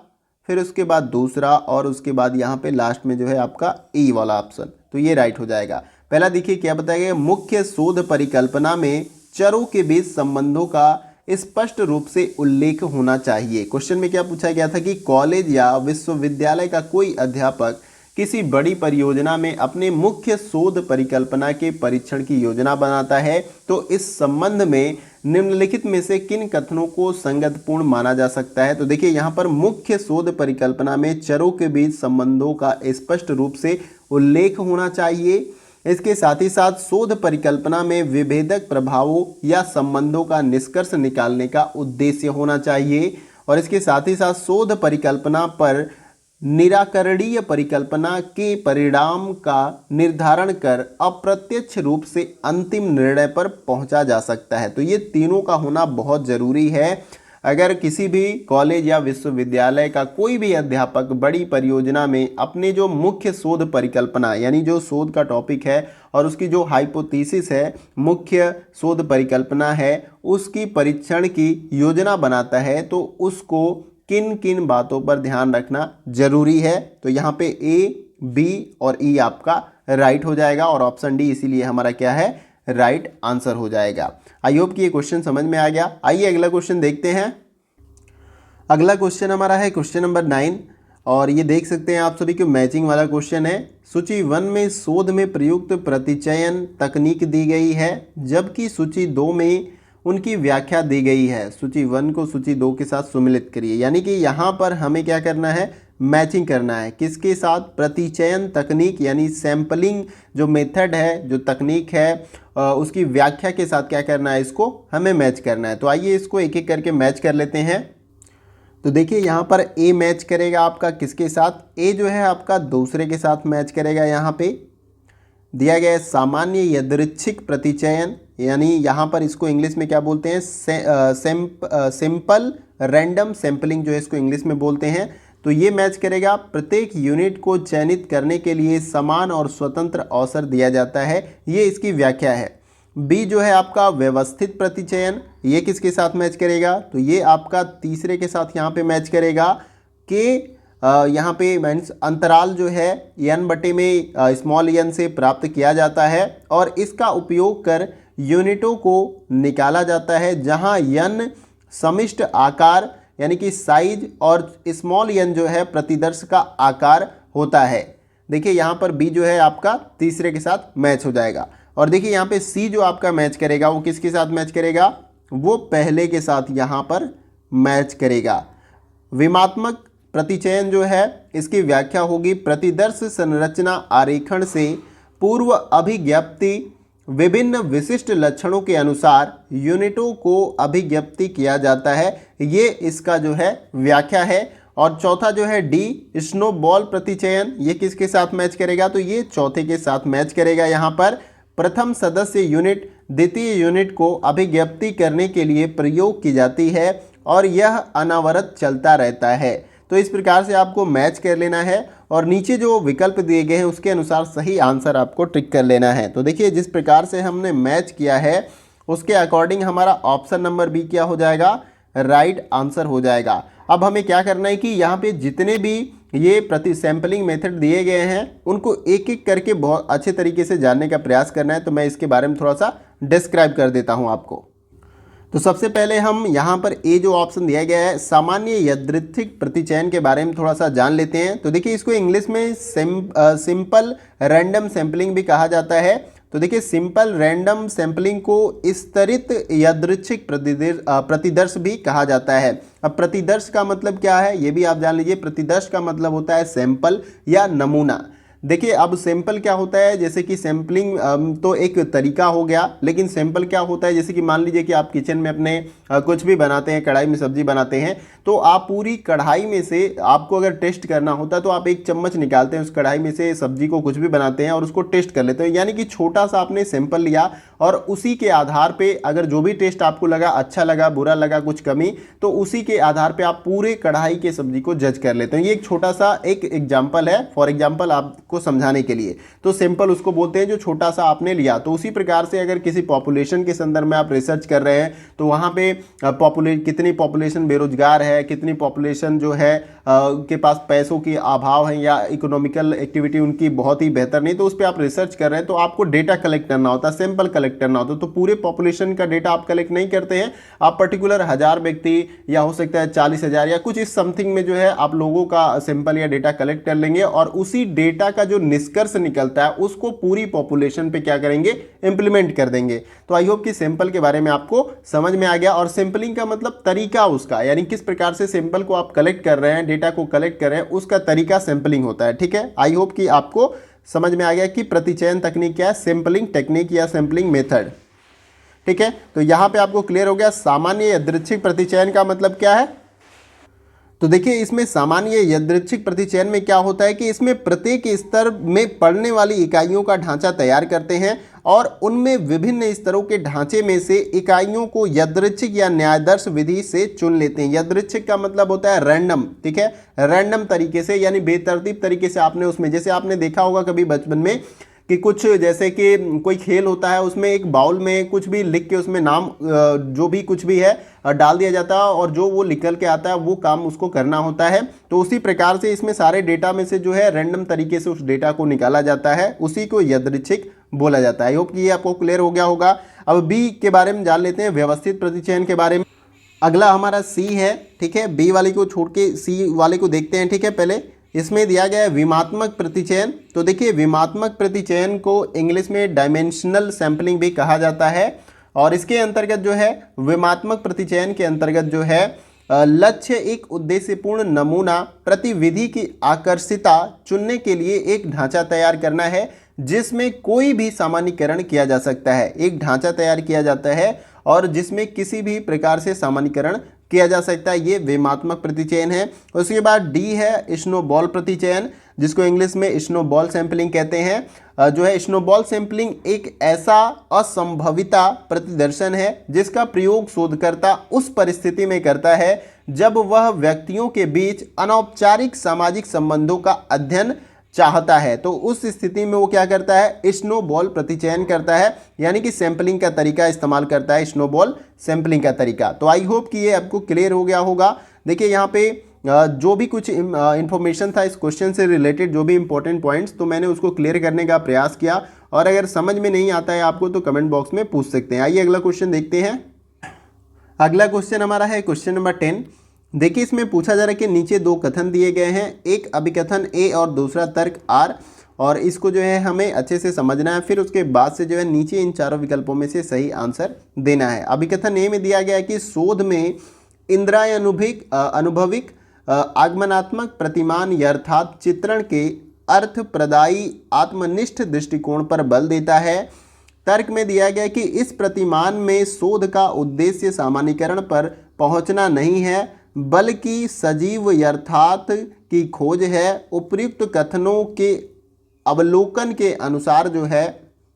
फिर उसके बाद दूसरा और उसके बाद यहाँ पे लास्ट में जो है आपका ई वाला ऑप्शन, तो ये राइट हो जाएगा। पहला देखिए क्या बताया गया, मुख्य शोध परिकल्पना में चरों के बीच संबंधों का स्पष्ट रूप से उल्लेख होना चाहिए। क्वेश्चन में क्या पूछा गया था कि कॉलेज या विश्वविद्यालय का कोई अध्यापक किसी बड़ी परियोजना में अपने मुख्य शोध परिकल्पना के परीक्षण की योजना बनाता है, तो इस संबंध में निम्नलिखित में से किन कथनों को संगतपूर्ण माना जा सकता है? तो देखिए यहाँ पर मुख्य शोध परिकल्पना में चरों के बीच संबंधों का स्पष्ट रूप से उल्लेख होना चाहिए। इसके साथ ही साथ शोध परिकल्पना में विभेदक प्रभावों या संबंधों का निष्कर्ष निकालने का उद्देश्य होना चाहिए, और इसके साथ ही साथ शोध परिकल्पना पर निराकरणीय परिकल्पना के परिणाम का निर्धारण कर अप्रत्यक्ष रूप से अंतिम निर्णय पर पहुंचा जा सकता है। तो ये तीनों का होना बहुत ज़रूरी है। अगर किसी भी कॉलेज या विश्वविद्यालय का कोई भी अध्यापक बड़ी परियोजना में अपने जो मुख्य शोध परिकल्पना, यानी जो शोध का टॉपिक है और उसकी जो हाइपोथेसिस है, मुख्य शोध परिकल्पना है, उसकी परीक्षण की योजना बनाता है, तो उसको किन किन बातों पर ध्यान रखना जरूरी है? तो यहाँ पे ए, बी और ई आपका राइट हो जाएगा, और ऑप्शन डी इसीलिए हमारा क्या है, राइट आंसर हो जाएगा। आई होप कि ये क्वेश्चन समझ में आ गया। आइए अगला क्वेश्चन देखते हैं। अगला क्वेश्चन हमारा है क्वेश्चन नंबर 9, और ये देख सकते हैं आप सभी को मैचिंग वाला क्वेश्चन है। सूची 1 में शोध में प्रयुक्त प्रतिचयन तकनीक दी गई है, जबकि सूची 2 में उनकी व्याख्या दी गई है। सूची 1 को सूची 2 के साथ सम्मिलित करिए, यानी कि यहाँ पर हमें क्या करना है, मैचिंग करना है। किसके साथ? प्रतिचयन तकनीक यानी सैम्पलिंग जो मेथड है, जो तकनीक है, उसकी व्याख्या के साथ क्या करना है, इसको हमें मैच करना है। तो आइए इसको एक एक करके मैच कर लेते हैं। तो देखिए यहाँ पर ए मैच करेगा आपका किसके साथ? ए जो है आपका दूसरे के साथ मैच करेगा। यहाँ पे दिया गया है सामान्य यादृच्छिक प्रतिचयन, यानी यहाँ पर इसको इंग्लिश में क्या बोलते हैं, सिंपल रैंडम सैम्पलिंग जो है इसको इंग्लिश में बोलते हैं। तो ये मैच करेगा। प्रत्येक यूनिट को चयनित करने के लिए समान और स्वतंत्र अवसर दिया जाता है, ये इसकी व्याख्या है। बी जो है आपका व्यवस्थित प्रतिचयन, ये किसके साथ मैच करेगा, तो ये आपका तीसरे के साथ यहाँ पे मैच करेगा कि यहाँ पे मीन्स अंतराल जो है n बटे में स्मॉल n से प्राप्त किया जाता है और इसका उपयोग कर यूनिटों को निकाला जाता है, जहाँ n समिष्ट आकार यानी कि साइज और स्मॉल n जो है प्रतिदर्श का आकार होता है। देखिए यहाँ पर बी जो है आपका तीसरे के साथ मैच हो जाएगा। और देखिए यहाँ पे सी जो आपका मैच करेगा वो किसके साथ मैच करेगा, वो पहले के साथ यहाँ पर मैच करेगा। विमात्मक प्रतिचयन जो है इसकी व्याख्या होगी, प्रतिदर्श संरचना आरेखण से पूर्व अभिज्ञप्ति विभिन्न विशिष्ट लक्षणों के अनुसार यूनिटों को अभिज्ञप्ति किया जाता है, ये इसका जो है व्याख्या है। और चौथा जो है डी स्नोबॉल प्रतिचयन, ये किसके साथ मैच करेगा, तो ये चौथे के साथ मैच करेगा। यहाँ पर प्रथम सदस्य यूनिट द्वितीय यूनिट को अभिज्ञप्ति करने के लिए प्रयोग की जाती है और यह अनवरत चलता रहता है। तो इस प्रकार से आपको मैच कर लेना है और नीचे जो विकल्प दिए गए हैं उसके अनुसार सही आंसर आपको टिक कर लेना है। तो देखिए जिस प्रकार से हमने मैच किया है उसके अकॉर्डिंग हमारा ऑप्शन नंबर बी क्या हो जाएगा, राइट आंसर हो जाएगा। अब हमें क्या करना है कि यहाँ पे जितने भी ये प्रति सैम्पलिंग मेथड दिए गए हैं उनको एक एक करके बहुत अच्छे तरीके से जानने का प्रयास करना है। तो मैं इसके बारे में थोड़ा सा डिस्क्राइब कर देता हूँ आपको। तो सबसे पहले हम यहाँ पर ए जो ऑप्शन दिया गया है सामान्य यादृच्छिक प्रतिचयन के बारे में थोड़ा सा जान लेते हैं। तो देखिए इसको इंग्लिश में सिंपल रैंडम सैम्पलिंग भी कहा जाता है। तो देखिए सिंपल रैंडम सैम्पलिंग को स्तरित यादृच्छिक प्रतिदर्श भी कहा जाता है। अब प्रतिदर्श का मतलब क्या है ये भी आप जान लीजिए। प्रतिदर्श का मतलब होता है सैंपल या नमूना। देखिए अब सैंपल क्या होता है, जैसे कि सैम्पलिंग तो एक तरीका हो गया, लेकिन सैंपल क्या होता है, जैसे कि मान लीजिए कि आप किचन में अपने कुछ भी बनाते हैं, कढ़ाई में सब्जी बनाते हैं, तो आप पूरी कढ़ाई में से आपको अगर टेस्ट करना होता है तो आप एक चम्मच निकालते हैं उस कढ़ाई में से, सब्जी को कुछ भी बनाते हैं और उसको टेस्ट कर लेते हैं। यानी कि छोटा सा आपने सैंपल लिया और उसी के आधार पे अगर जो भी टेस्ट आपको लगा, अच्छा लगा, बुरा लगा, कुछ कमी, तो उसी के आधार पे आप पूरे कढ़ाई के सब्जी को जज कर लेते हैं। ये एक छोटा सा एक एग्जाम्पल है, फॉर एग्जाम्पल आपको समझाने के लिए। तो सैंपल उसको बोलते हैं जो छोटा सा आपने लिया। तो उसी प्रकार से अगर किसी पॉपुलेशन के संदर्भ में आप रिसर्च कर रहे हैं तो वहाँ पे कितनी पॉपुलेशन बेरोजगार है, कितनी पॉपुलेशन जो है के पास पैसों की अभाव है या इकोनॉमिकल एक्टिविटी उनकी बहुत ही बेहतर नहीं, तो उस पर आप रिसर्च कर रहे हैं तो आपको डेटा कलेक्ट करना होता है, सैंपल कलेक्ट करना होता है। तो पूरे पॉपुलेशन का डेटा आप कलेक्ट नहीं करते हैं, आप पर्टिकुलर 1000 व्यक्ति या हो सकता है 40,000 या कुछ इस समथिंग में जो है आप लोगों का सैंपल या डेटा कलेक्ट कर लेंगे और उसी डेटा का जो निष्कर्ष निकलता है उसको पूरी पॉपुलेशन पे क्या करेंगे, इंप्लीमेंट कर देंगे। तो आई होप कि सैंपल के बारे में आपको समझ में आ गया। और सैंपलिंग का मतलब तरीका उसका, यानी किस प्रकार से सैंपल को आप कलेक्ट कर रहे हैं, डेटा को कलेक्ट कर रहे हैं, उसका तरीका सैंपलिंग होता है। ठीक है, आई होप कि आपको समझ में आ गया कि प्रतिचयन तकनीक क्या है, सैंपलिंग टेक्निक या सैंपलिंग मेथड। ठीक है, तो यहां पे आपको क्लियर हो गया सामान्य यादृच्छिक प्रतिचयन का मतलब क्या है। तो देखिए इसमें सामान्य यादृच्छिक प्रतिचयन में क्या होता है कि इसमें प्रत्येक स्तर में पढ़ने वाली इकाइयों का ढांचा तैयार करते हैं और उनमें विभिन्न स्तरों के ढांचे में से इकाइयों को यादृच्छिक या न्यायदर्श विधि से चुन लेते हैं। यादृच्छिक का मतलब होता है रैंडम। ठीक है, रैंडम तरीके से यानी बेतरतीब तरीके से आपने उसमें, जैसे आपने देखा होगा कभी बचपन में कि कुछ जैसे कि कोई खेल होता है उसमें एक बाउल में कुछ भी लिख के उसमें नाम जो भी कुछ भी है डाल दिया जाता है और जो वो निकल के आता है वो काम उसको करना होता है। तो उसी प्रकार से इसमें सारे डेटा में से जो है रैंडम तरीके से उस डेटा को निकाला जाता है, उसी को यादृच्छिक बोला जाता है। आई होप कि ये आपको क्लियर हो गया होगा। अब बी के बारे में जान लेते हैं, व्यवस्थित प्रतिचयन के बारे में। अगला हमारा सी है। ठीक है, बी वाले को छोड़ के सी वाले को देखते हैं। ठीक है, पहले इसमें दिया गया है विमात्मक प्रतिचयन। तो देखिए विमात्मक प्रतिचयन को इंग्लिश में डायमेंशनल सैंपलिंग भी कहा जाता है और इसके अंतर्गत जो है विमात्मक प्रतिचयन के अंतर्गत जो है लक्ष्य एक उद्देश्यपूर्ण नमूना प्रतिविधि की आकर्षिता चुनने के लिए एक ढांचा तैयार करना है जिसमें कोई भी सामान्यीकरण किया जा सकता है। एक ढांचा तैयार किया जाता है और जिसमें किसी भी प्रकार से सामान्यीकरण किया जा सकता है, ये विमात्मक प्रतिचयन है। उसके बाद डी है स्नोबॉल प्रतिचयन, जिसको इंग्लिश में स्नोबॉल सैंपलिंग कहते हैं। जो है स्नोबॉल सैंपलिंग एक ऐसा असंभविता प्रतिदर्शन है जिसका प्रयोग शोधकर्ता उस परिस्थिति में करता है जब वह व्यक्तियों के बीच अनौपचारिक सामाजिक संबंधों का अध्ययन चाहता है। तो उस स्थिति में वो क्या करता है, स्नोबॉल प्रतिचयन करता है, यानी कि सैंपलिंग का तरीका इस्तेमाल करता है, स्नोबॉल सैंपलिंग का तरीका। तो आई होप कि ये आपको क्लियर हो गया होगा। देखिए यहाँ पे जो भी कुछ इंफॉर्मेशन था इस क्वेश्चन से रिलेटेड, जो भी इंपॉर्टेंट पॉइंट्स, तो मैंने उसको क्लियर करने का प्रयास किया, और अगर समझ में नहीं आता है आपको तो कमेंट बॉक्स में पूछ सकते हैं। आइए अगला क्वेश्चन देखते हैं। अगला क्वेश्चन हमारा है क्वेश्चन नंबर 10। देखिए इसमें पूछा जा रहा है कि नीचे दो कथन दिए गए हैं, एक अभिकथन ए और दूसरा तर्क आर, और इसको जो है हमें अच्छे से समझना है। फिर उसके बाद से जो है नीचे इन चारों विकल्पों में से सही आंसर देना है। अभिकथन ए में दिया गया है कि शोध में इंद्रिय अनुभविक आगमनात्मक प्रतिमान अर्थात चित्रण के अर्थ प्रदायी आत्मनिष्ठ दृष्टिकोण पर बल देता है। तर्क में दिया गया कि इस प्रतिमान में शोध का उद्देश्य सामान्यीकरण पर पहुंचना नहीं है बल्कि सजीव यथार्थ की खोज है। उपर्युक्त कथनों के अवलोकन के अनुसार जो है,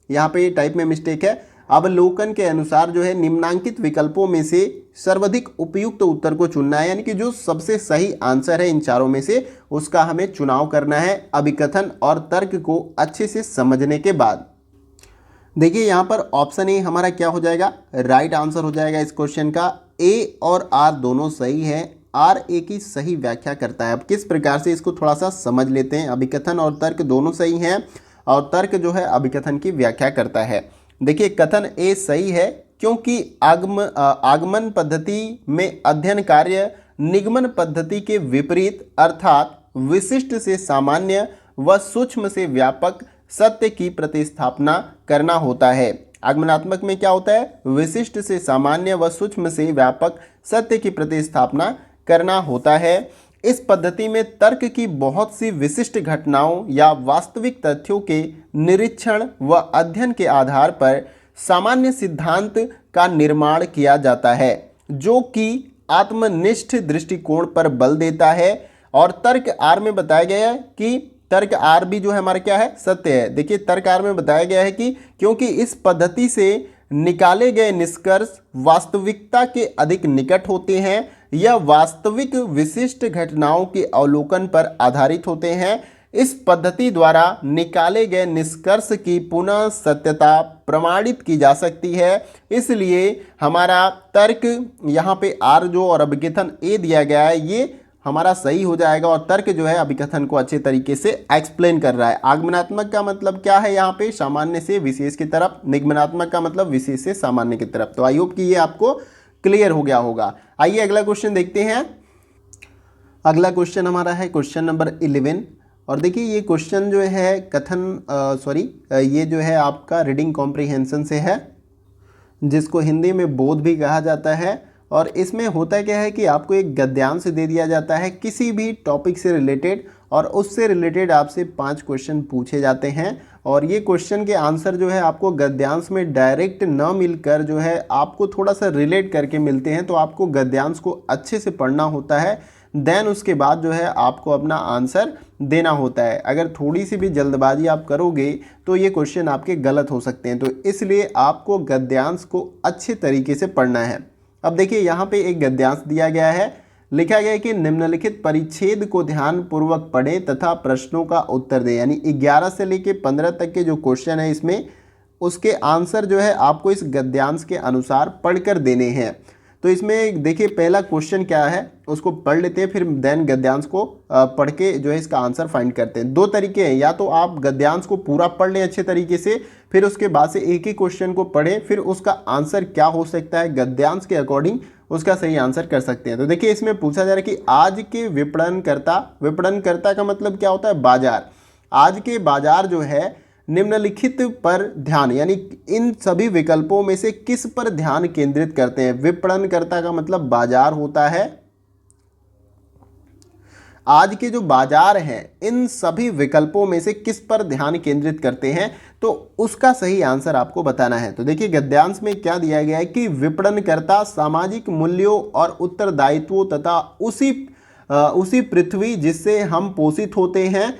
यहाँ पे टाइप में मिस्टेक है, अवलोकन के अनुसार जो है निम्नांकित विकल्पों में से सर्वाधिक उपयुक्त उत्तर को चुनना है, यानी कि जो सबसे सही आंसर है इन चारों में से उसका हमें चुनाव करना है अभिकथन और तर्क को अच्छे से समझने के बाद। देखिए यहाँ पर ऑप्शन ए हमारा क्या हो जाएगा, राइट आंसर हो जाएगा इस क्वेश्चन का। ए और आर दोनों सही है, आर ए की सही व्याख्या करता है। अब किस प्रकार से इसको थोड़ा सा समझ लेते हैं। अभिकथन और तर्क दोनों सही हैं और तर्क जो है अभिकथन की व्याख्या करता है। देखिए कथन ए सही है क्योंकि आगमन पद्धति में अध्ययन कार्य निगमन पद्धति के विपरीत अर्थात विशिष्ट से सामान्य व सूक्ष्म से व्यापक सत्य की प्रतिस्थापना करना होता है। आगमनात्मक में क्या होता है, विशिष्ट से सामान्य व सूक्ष्म से व्यापक सत्य की प्रतिस्थापना करना होता है। इस पद्धति में तर्क की बहुत सी विशिष्ट घटनाओं या वास्तविक तथ्यों के निरीक्षण व अध्ययन के आधार पर सामान्य सिद्धांत का निर्माण किया जाता है जो कि आत्मनिष्ठ दृष्टिकोण पर बल देता है। और तर्क आर में बताया गया है कि तर्क आर भी जो है हमारा क्या है, सत्य है। देखिए तर्क आर में बताया गया है कि क्योंकि इस पद्धति से निकाले गए निष्कर्ष वास्तविकता के अधिक निकट होते हैं, यह वास्तविक विशिष्ट घटनाओं के अवलोकन पर आधारित होते हैं। इस पद्धति द्वारा निकाले गए निष्कर्ष की पुनः सत्यता प्रमाणित की जा सकती है। इसलिए हमारा तर्क यहाँ पे आर जो और अभिकथन ए दिया गया है ये हमारा सही हो जाएगा, और तर्क जो है अभिकथन को अच्छे तरीके से एक्सप्लेन कर रहा है। आगमनात्मक का मतलब क्या है, यहाँ पे सामान्य से विशेष की तरफ, निगमनात्मक का मतलब विशेष से सामान्य की तरफ। तो आई होप कि ये आपको क्लियर हो गया होगा। आइए अगला क्वेश्चन देखते हैं। अगला क्वेश्चन हमारा है क्वेश्चन नंबर 11, और देखिए ये क्वेश्चन जो है ये जो है आपका रीडिंग कॉम्प्रिहेंशन से है, जिसको हिंदी में बोध भी कहा जाता है। और इसमें होता क्या है कि आपको एक गद्यांश दे दिया जाता है किसी भी टॉपिक से रिलेटेड, और उससे रिलेटेड आपसे 5 क्वेश्चन पूछे जाते हैं। और ये क्वेश्चन के आंसर जो है आपको गद्यांश में डायरेक्ट न मिलकर जो है आपको थोड़ा सा रिलेट करके मिलते हैं। तो आपको गद्यांश को अच्छे से पढ़ना होता है, देन उसके बाद जो है आपको अपना आंसर देना होता है। अगर थोड़ी सी भी जल्दबाजी आप करोगे तो ये क्वेश्चन आपके गलत हो सकते हैं। तो इसलिए आपको गद्यांश को अच्छे तरीके से पढ़ना है। अब देखिए यहाँ पे एक गद्यांश दिया गया है, लिखा गया है कि निम्नलिखित परिच्छेद को ध्यानपूर्वक पढ़ें तथा प्रश्नों का उत्तर दें। यानी 11 से लेके 15 तक के जो क्वेश्चन है इसमें उसके आंसर जो है आपको इस गद्यांश के अनुसार पढ़कर देने हैं। तो इसमें देखिए पहला क्वेश्चन क्या है उसको पढ़ लेते हैं, फिर देन गद्यांश को पढ़ के जो है इसका आंसर फाइंड करते हैं। 2 तरीके हैं, या तो आप गद्यांश को पूरा पढ़ लें अच्छे तरीके से, फिर उसके बाद से एक ही क्वेश्चन को पढ़ें, फिर उसका आंसर क्या हो सकता है गद्यांश के अकॉर्डिंग उसका सही आंसर कर सकते हैं। तो देखिए इसमें पूछा जा रहा है कि आज के विपणनकर्ता का मतलब क्या होता है, बाजार। आज के बाजार जो है निम्नलिखित पर ध्यान, यानी इन सभी विकल्पों में से किस पर ध्यान केंद्रित करते हैं। विपणनकर्ता का मतलब बाजार होता है। आज के जो बाजार हैं इन सभी विकल्पों में से किस पर ध्यान केंद्रित करते हैं, तो उसका सही आंसर आपको बताना है। तो देखिए गद्यांश में क्या दिया गया है कि विपणनकर्ता सामाजिक मूल्यों और उत्तरदायित्वों तथा उसी पृथ्वी जिससे हम पोषित होते हैं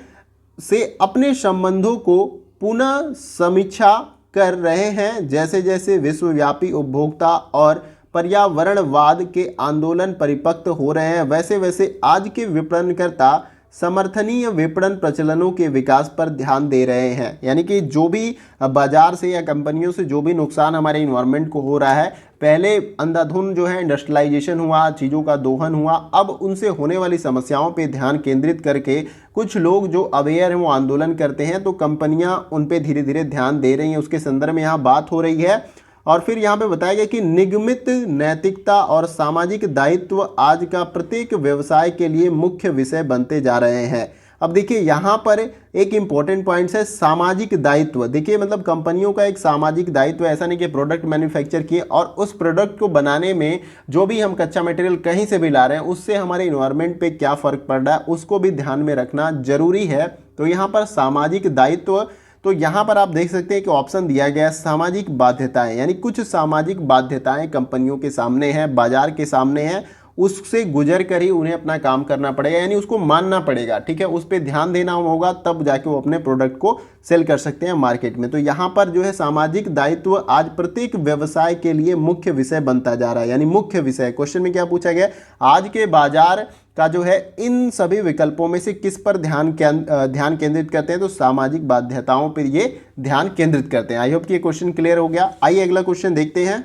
से अपने संबंधों को पुनः समीक्षा कर रहे हैं। जैसे जैसे विश्वव्यापी उपभोक्ता और पर्यावरणवाद के आंदोलन परिपक्व हो रहे हैं, वैसे वैसे आज के विपणनकर्ता समर्थनीय विपणन प्रचलनों के विकास पर ध्यान दे रहे हैं। यानी कि जो भी बाजार से या कंपनियों से जो भी नुकसान हमारे इन्वायरमेंट को हो रहा है, पहले अंधाधुंध जो है इंडस्ट्रियलाइजेशन हुआ, चीज़ों का दोहन हुआ, अब उनसे होने वाली समस्याओं पे ध्यान केंद्रित करके कुछ लोग जो अवेयर हैं वो आंदोलन करते हैं, तो कंपनियां उन पे धीरे धीरे ध्यान दे रही हैं। उसके संदर्भ में यहाँ बात हो रही है। और फिर यहाँ पे बताया गया कि निगमित नैतिकता और सामाजिक दायित्व आज का प्रत्येक व्यवसाय के लिए मुख्य विषय बनते जा रहे हैं। अब देखिए यहाँ पर एक इंपॉर्टेंट पॉइंट है सामाजिक दायित्व। देखिए मतलब कंपनियों का एक सामाजिक दायित्व, ऐसा नहीं कि प्रोडक्ट मैन्युफैक्चर किए और उस प्रोडक्ट को बनाने में जो भी हम कच्चा मटेरियल कहीं से भी ला रहे हैं उससे हमारे इन्वायरमेंट पे क्या फ़र्क पड़ रहा है, उसको भी ध्यान में रखना जरूरी है। तो यहाँ पर सामाजिक दायित्व, तो यहाँ पर आप देख सकते हैं कि ऑप्शन दिया गया है सामाजिक बाध्यताएं, यानी कुछ सामाजिक बाध्यताएं कंपनियों के सामने हैं, बाजार के सामने हैं, उससे गुजर कर ही उन्हें अपना काम करना पड़ेगा, यानी उसको मानना पड़ेगा, ठीक है, उस पर ध्यान देना होगा, तब जाके वो अपने प्रोडक्ट को सेल कर सकते हैं मार्केट में। तो यहाँ पर जो है सामाजिक दायित्व आज प्रत्येक व्यवसाय के लिए मुख्य विषय बनता जा रहा है, यानी मुख्य विषय। क्वेश्चन में क्या पूछा गया, आज के बाजार का जो है इन सभी विकल्पों में से किस पर ध्यान केंद्रित करते हैं, तो सामाजिक बाध्यताओं पर ये ध्यान केंद्रित करते हैं। आई होप कि ये क्वेश्चन क्लियर हो गया। आइए अगला क्वेश्चन देखते हैं।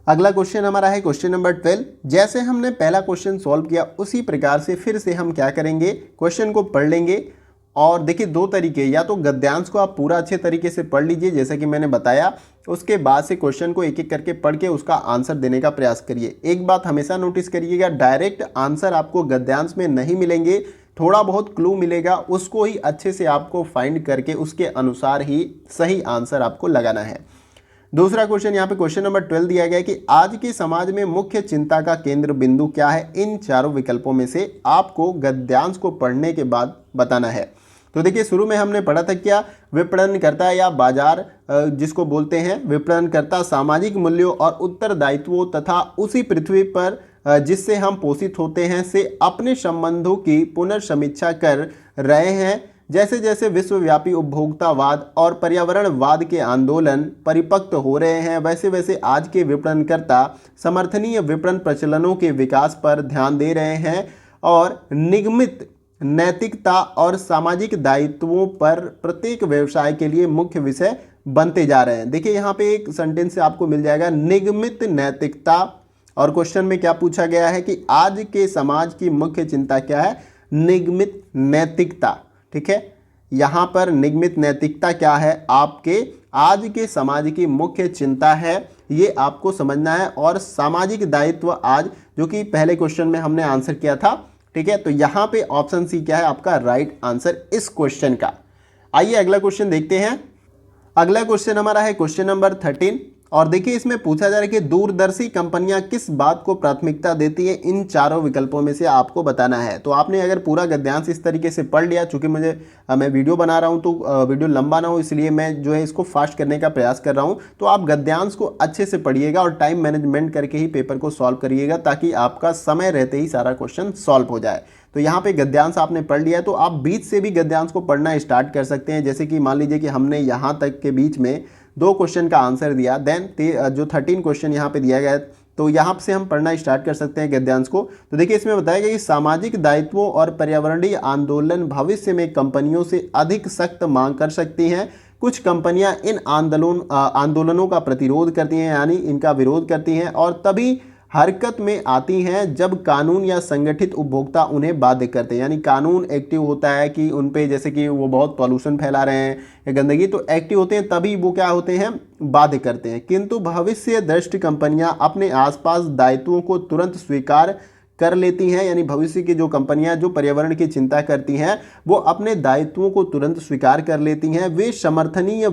अगला क्वेश्चन हमारा है क्वेश्चन नंबर 12। जैसे हमने पहला क्वेश्चन सॉल्व किया उसी प्रकार से फिर से हम क्या करेंगे, क्वेश्चन को पढ़ लेंगे। और देखिए दो तरीके, या तो गद्यांश को आप पूरा अच्छे तरीके से पढ़ लीजिए जैसा कि मैंने बताया, उसके बाद से क्वेश्चन को एक एक करके पढ़ के उसका आंसर देने का प्रयास करिए। एक बात हमेशा नोटिस करिएगा, डायरेक्ट आंसर आपको गद्यांश में नहीं मिलेंगे, थोड़ा बहुत क्लू मिलेगा, उसको ही अच्छे से आपको फाइंड करके उसके अनुसार ही सही आंसर आपको लगाना है। दूसरा क्वेश्चन यहाँ पे क्वेश्चन नंबर 12 दिया गया है कि आज के समाज में मुख्य चिंता का केंद्र बिंदु क्या है, इन चारों विकल्पों में से आपको गद्यांश को पढ़ने के बाद बताना है। तो देखिए शुरू में हमने पढ़ा था क्या, विपणनकर्ता या बाजार जिसको बोलते हैं, विपणनकर्ता सामाजिक मूल्यों और उत्तरदायित्वों तथा उसी पृथ्वी पर जिससे हम पोषित होते हैं से अपने संबंधों की पुनर्समीक्षा कर रहे हैं। जैसे जैसे विश्वव्यापी उपभोक्तावाद और पर्यावरणवाद के आंदोलन परिपक्व हो रहे हैं, वैसे वैसे आज के विपणनकर्ता समर्थनीय विपणन प्रचलनों के विकास पर ध्यान दे रहे हैं और निगमित नैतिकता और सामाजिक दायित्वों पर प्रत्येक व्यवसाय के लिए मुख्य विषय बनते जा रहे हैं। देखिए यहाँ पे एक सेंटेंस से आपको मिल जाएगा निगमित नैतिकता, और क्वेश्चन में क्या पूछा गया है कि आज के समाज की मुख्य चिंता क्या है, निगमित नैतिकता। ठीक है, यहाँ पर निगमित नैतिकता क्या है, आपके आज के समाज की मुख्य चिंता है, ये आपको समझना है। और सामाजिक दायित्व आज, जो कि पहले क्वेश्चन में हमने आंसर किया था, ठीक है, तो यहाँ पे ऑप्शन सी क्या है आपका राइट आंसर इस क्वेश्चन का। आइए अगला क्वेश्चन देखते हैं। अगला क्वेश्चन हमारा है क्वेश्चन नंबर 13, और देखिए इसमें पूछा जा रहा है कि दूरदर्शी कंपनियां किस बात को प्राथमिकता देती है, इन चारों विकल्पों में से आपको बताना है। तो आपने अगर पूरा गद्यांश इस तरीके से पढ़ लिया, चूंकि मैं वीडियो बना रहा हूं तो वीडियो लंबा ना हो इसलिए मैं जो है इसको फास्ट करने का प्रयास कर रहा हूं। तो आप गद्यांश को अच्छे से पढ़िएगा और टाइम मैनेजमेंट करके ही पेपर को सॉल्व करिएगा, ताकि आपका समय रहते ही सारा क्वेश्चन सॉल्व हो जाए। तो यहाँ पे गद्यांश आपने पढ़ लिया, तो आप बीच से भी गद्यांश को पढ़ना स्टार्ट कर सकते हैं। जैसे कि मान लीजिए कि हमने यहाँ तक के बीच में 2 क्वेश्चन का आंसर दिया, देन जो 13 क्वेश्चन यहाँ पे दिया गया है, तो यहाँ से हम पढ़ना स्टार्ट कर सकते हैं गद्यांश को। तो देखिए इसमें बताया गया कि सामाजिक दायित्वों और पर्यावरणीय आंदोलन भविष्य में कंपनियों से अधिक सख्त मांग कर सकती हैं। कुछ कंपनियां इन आंदोलनों का प्रतिरोध करती हैं, यानी इनका विरोध करती हैं, और तभी हरकत में आती हैं जब कानून या संगठित उपभोक्ता उन्हें बाध्य करते हैं। यानी कानून एक्टिव होता है कि उन पे, जैसे कि वो बहुत पॉल्यूशन फैला रहे हैं या गंदगी, तो एक्टिव होते हैं, तभी वो क्या होते हैं, बाध्य करते हैं। किंतु भविष्य दृष्ट कंपनियां अपने आसपास दायित्वों को तुरंत स्वीकार कर लेती हैं। यानी भविष्य की जो कंपनियां जो पर्यावरण की चिंता करती हैं वो अपने दायित्वों को तुरंत स्वीकार कर लेती हैं। वे समर्थनीय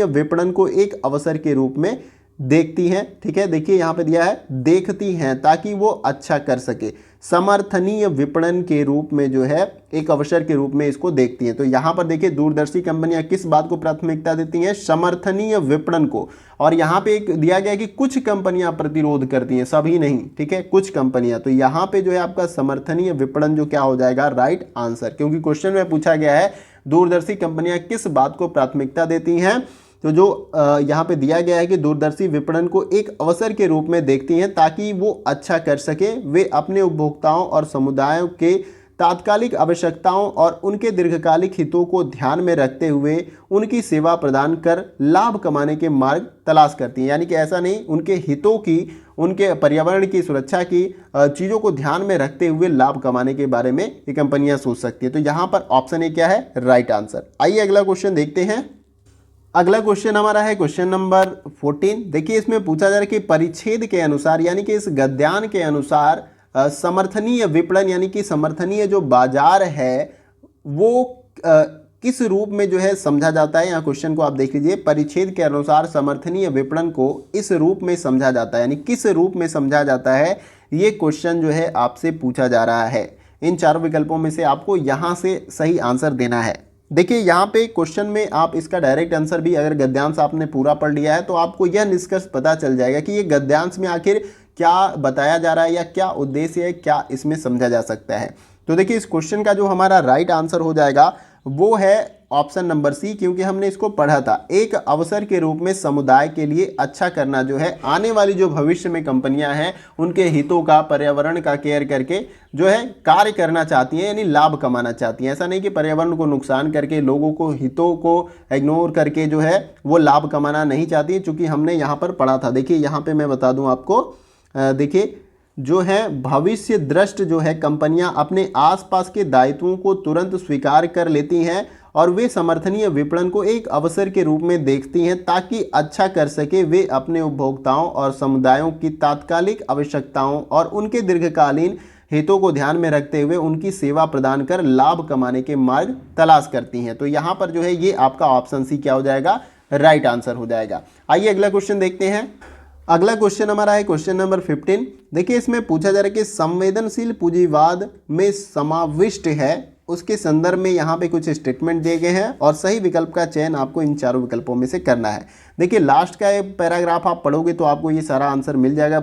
विपणन को एक अवसर के रूप में देखती हैं। ठीक है, देखिए यहाँ पे दिया है देखती हैं, ताकि वो अच्छा कर सके। समर्थनीय विपणन के रूप में जो है एक अवसर के रूप में इसको देखती हैं। तो यहाँ पर देखिए दूरदर्शी कंपनियां किस बात को प्राथमिकता देती हैं, समर्थनीय विपणन को। और यहाँ पे एक दिया गया कि कुछ कंपनियां प्रतिरोध करती हैं, सभी नहीं, ठीक है, कुछ कंपनियां। तो यहाँ पे जो है आपका समर्थनीय विपणन जो क्या हो जाएगा, राइट आंसर, क्योंकि क्वेश्चन में पूछा गया है दूरदर्शी कंपनियां किस बात को प्राथमिकता देती हैं? तो जो यहाँ पे दिया गया है कि दूरदर्शी विपणन को एक अवसर के रूप में देखती हैं ताकि वो अच्छा कर सके। वे अपने उपभोक्ताओं और समुदायों के तात्कालिक आवश्यकताओं और उनके दीर्घकालिक हितों को ध्यान में रखते हुए उनकी सेवा प्रदान कर लाभ कमाने के मार्ग तलाश करती हैं। यानी कि ऐसा नहीं, उनके हितों की, उनके पर्यावरण की सुरक्षा की चीज़ों को ध्यान में रखते हुए लाभ कमाने के बारे में ये कंपनियां सोच सकती है। तो यहाँ पर ऑप्शन ए क्या है? Right answer. आइए अगला क्वेश्चन देखते हैं। अगला क्वेश्चन हमारा है क्वेश्चन नंबर 14। देखिए इसमें पूछा जा रहा है कि परिच्छेद के अनुसार यानी कि इस गद्यांश के अनुसार समर्थनीय विपणन यानी कि समर्थनीय जो बाजार है वो किस रूप में जो है समझा जाता है। यहाँ क्वेश्चन को आप देख लीजिए, परिच्छेद के अनुसार समर्थनीय विपणन को इस रूप में समझा जाता है, यानी किस रूप में समझा जाता है, ये क्वेश्चन जो है आपसे पूछा जा रहा है। इन चार विकल्पों में से आपको यहाँ से सही आंसर देना है। देखिए यहाँ पे क्वेश्चन में आप इसका डायरेक्ट आंसर भी, अगर गद्यांश आपने पूरा पढ़ लिया है तो आपको यह निष्कर्ष पता चल जाएगा कि ये गद्यांश में आखिर क्या बताया जा रहा है या क्या उद्देश्य है, क्या इसमें समझा जा सकता है। तो देखिए इस क्वेश्चन का जो हमारा राइट आंसर हो जाएगा वो है ऑप्शन नंबर सी, क्योंकि हमने इसको पढ़ा था। एक अवसर के रूप में समुदाय के लिए अच्छा करना जो है, आने वाली जो भविष्य में कंपनियां हैं उनके हितों का, पर्यावरण का केयर करके जो है कार्य करना चाहती हैं, यानी लाभ कमाना चाहती हैं। ऐसा नहीं कि पर्यावरण को नुकसान करके, लोगों को हितों को इग्नोर करके जो है वो लाभ कमाना नहीं चाहती है, चूँकि हमने यहाँ पर पढ़ा था। देखिए यहाँ पर मैं बता दूँ आपको, देखिए जो है भविष्य दृष्ट जो है कंपनियां अपने आसपास के दायित्वों को तुरंत स्वीकार कर लेती हैं और वे समर्थनीय विपणन को एक अवसर के रूप में देखती हैं ताकि अच्छा कर सके। वे अपने उपभोक्ताओं और समुदायों की तात्कालिक आवश्यकताओं और उनके दीर्घकालीन हितों को ध्यान में रखते हुए उनकी सेवा प्रदान कर लाभ कमाने के मार्ग तलाश करती हैं। तो यहाँ पर जो है ये आपका ऑप्शन सी क्या हो जाएगा? राइट आंसर हो जाएगा। आइए अगला क्वेश्चन देखते हैं। अगला क्वेश्चन हमारा है क्वेश्चन नंबर 15। देखिए इसमें पूछा जा रहा है कि संवेदनशील पूंजीवाद में समाविष्ट है, उसके संदर्भ में यहाँ पे कुछ स्टेटमेंट दिए गए हैं और सही विकल्प का चयन आपको इन चारों विकल्पों में से करना है। देखिए लास्ट का पैराग्राफ आप पढ़ोगे तो आपको ये सारा आंसर मिल जाएगा।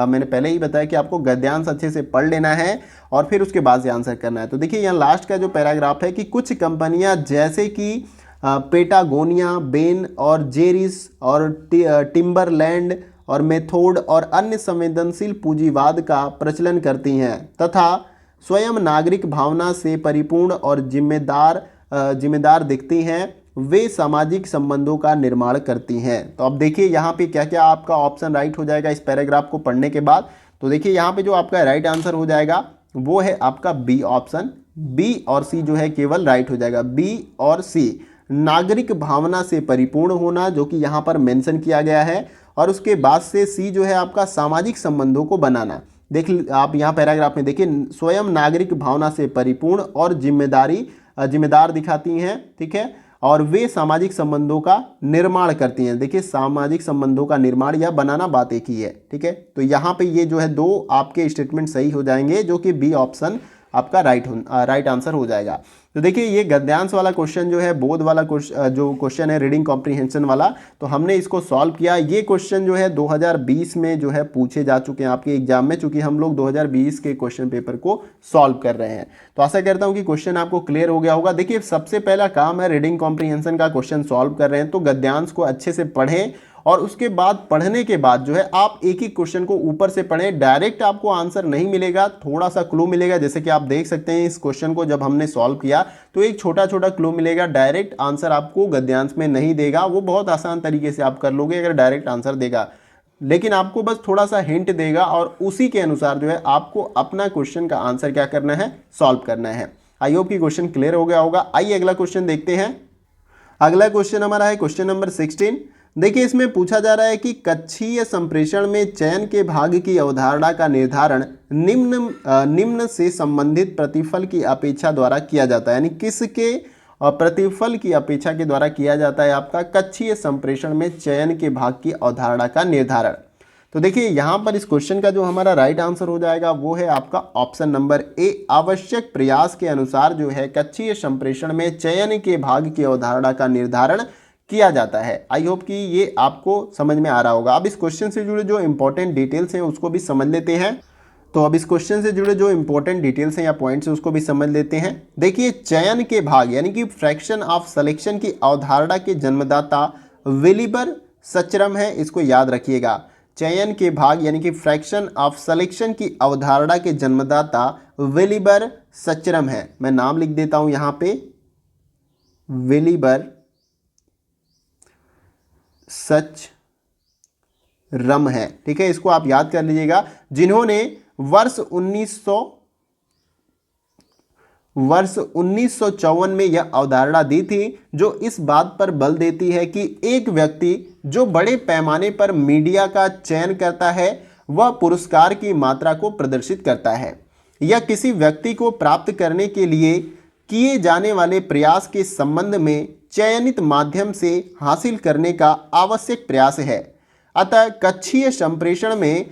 मैंने पहले ही बताया कि आपको गद्यांश अच्छे से पढ़ लेना है और फिर उसके बाद से आंसर करना है। तो देखिए यहाँ लास्ट का जो पैराग्राफ है कि कुछ कंपनियाँ जैसे कि पेटागोनिया, बेन और जेरिस और टिम्बरलैंड और मेथोड और अन्य संवेदनशील पूंजीवाद का प्रचलन करती हैं तथा स्वयं नागरिक भावना से परिपूर्ण और जिम्मेदार दिखती हैं। वे सामाजिक संबंधों का निर्माण करती हैं। तो अब देखिए यहाँ पे क्या क्या आपका ऑप्शन राइट हो जाएगा इस पैराग्राफ को पढ़ने के बाद। तो देखिए यहाँ पे जो आपका राइट आंसर हो जाएगा वो है आपका बी ऑप्शन। बी और सी जो है केवल राइट हो जाएगा, बी और सी। नागरिक भावना से परिपूर्ण होना जो कि यहाँ पर मेंशन किया गया है, और उसके बाद से सी जो है आपका सामाजिक संबंधों को बनाना। देख आप यहाँ पैराग्राफ में देखिए, स्वयं नागरिक भावना से परिपूर्ण और जिम्मेदार दिखाती हैं, ठीक है, और वे सामाजिक संबंधों का निर्माण करती हैं। देखिए सामाजिक संबंधों का निर्माण या बनाना बात एक ही है, ठीक है। तो यहाँ पे ये जो है दो आपके स्टेटमेंट सही हो जाएंगे, जो कि बी ऑप्शन आपका राइट आंसर हो जाएगा। तो देखिए ये गद्यांश वाला क्वेश्चन जो है, बोध वाला जो क्वेश्चन है रीडिंग कॉम्प्रीहेंशन वाला, तो हमने इसको सॉल्व किया। ये क्वेश्चन जो है 2020 में जो है पूछे जा चुके हैं आपके एग्जाम में, चूंकि हम लोग 2020 के क्वेश्चन पेपर को सॉल्व कर रहे हैं। तो आशा करता हूं कि क्वेश्चन आपको क्लियर हो गया होगा। देखिए सबसे पहला काम है रीडिंग कॉम्प्रीहेंशन का क्वेश्चन सॉल्व कर रहे हैं तो गद्यांश को अच्छे से पढ़ें, और उसके बाद पढ़ने के बाद जो है आप एक ही क्वेश्चन को ऊपर से पढ़ें। डायरेक्ट आपको आंसर नहीं मिलेगा, थोड़ा सा क्लू मिलेगा। जैसे कि आप देख सकते हैं इस क्वेश्चन को जब हमने सॉल्व किया तो एक छोटा छोटा क्लू मिलेगा। डायरेक्ट आंसर आपको गद्यांश में नहीं देगा, वो बहुत आसान तरीके से आप कर लोगे अगर डायरेक्ट आंसर देगा, लेकिन आपको बस थोड़ा सा हिंट देगा और उसी के अनुसार जो है आपको अपना क्वेश्चन का आंसर क्या करना है, सॉल्व करना है। आई होप कि क्वेश्चन क्लियर हो गया होगा। आइए अगला क्वेश्चन देखते हैं। अगला क्वेश्चन हमारा है क्वेश्चन नंबर 16। देखिए इसमें पूछा जा रहा है कि कक्षीय संप्रेषण में चयन के भाग की अवधारणा का निर्धारण निम्न से संबंधित प्रतिफल की अपेक्षा द्वारा किया जाता है, यानी किसके प्रतिफल की अपेक्षा के द्वारा किया जाता है आपका कक्षीय संप्रेषण में चयन के भाग की अवधारणा का निर्धारण। तो देखिए यहाँ पर इस क्वेश्चन का जो हमारा राइट आंसर हो जाएगा वो है आपका ऑप्शन नंबर ए। आवश्यक प्रयास के अनुसार जो है कक्षीय संप्रेषण में चयन के भाग की अवधारणा का निर्धारण किया जाता है। आई होप कि ये आपको समझ में आ रहा होगा। अब इस क्वेश्चन से जुड़े जो इंपॉर्टेंट डिटेल्स हैं उसको भी समझ लेते हैं। तो अब इस क्वेश्चन से जुड़े जो इंपॉर्टेंट डिटेल्स हैं या पॉइंट्स हैं उसको भी समझ लेते हैं। देखिए, चयन के भाग यानी कि फ्रैक्शन ऑफ सिलेक्शन की अवधारणा के जन्मदाता विलिबर सचरम है, इसको याद रखिएगा। चयन के भाग यानी कि फ्रैक्शन ऑफ सिलेक्शन की अवधारणा के जन्मदाता विलिबर सचरम है। मैं नाम लिख देता हूं यहां पे, विलिबर सचरम है, ठीक है, इसको आप याद कर लीजिएगा, जिन्होंने वर्ष 1954 में यह अवधारणा दी थी, जो इस बात पर बल देती है कि एक व्यक्ति जो बड़े पैमाने पर मीडिया का चयन करता है वह पुरस्कार की मात्रा को प्रदर्शित करता है। यह किसी व्यक्ति को प्राप्त करने के लिए किए जाने वाले प्रयास के संबंध में चयनित माध्यम से हासिल करने का आवश्यक प्रयास है। अतः कक्षीय संप्रेषण में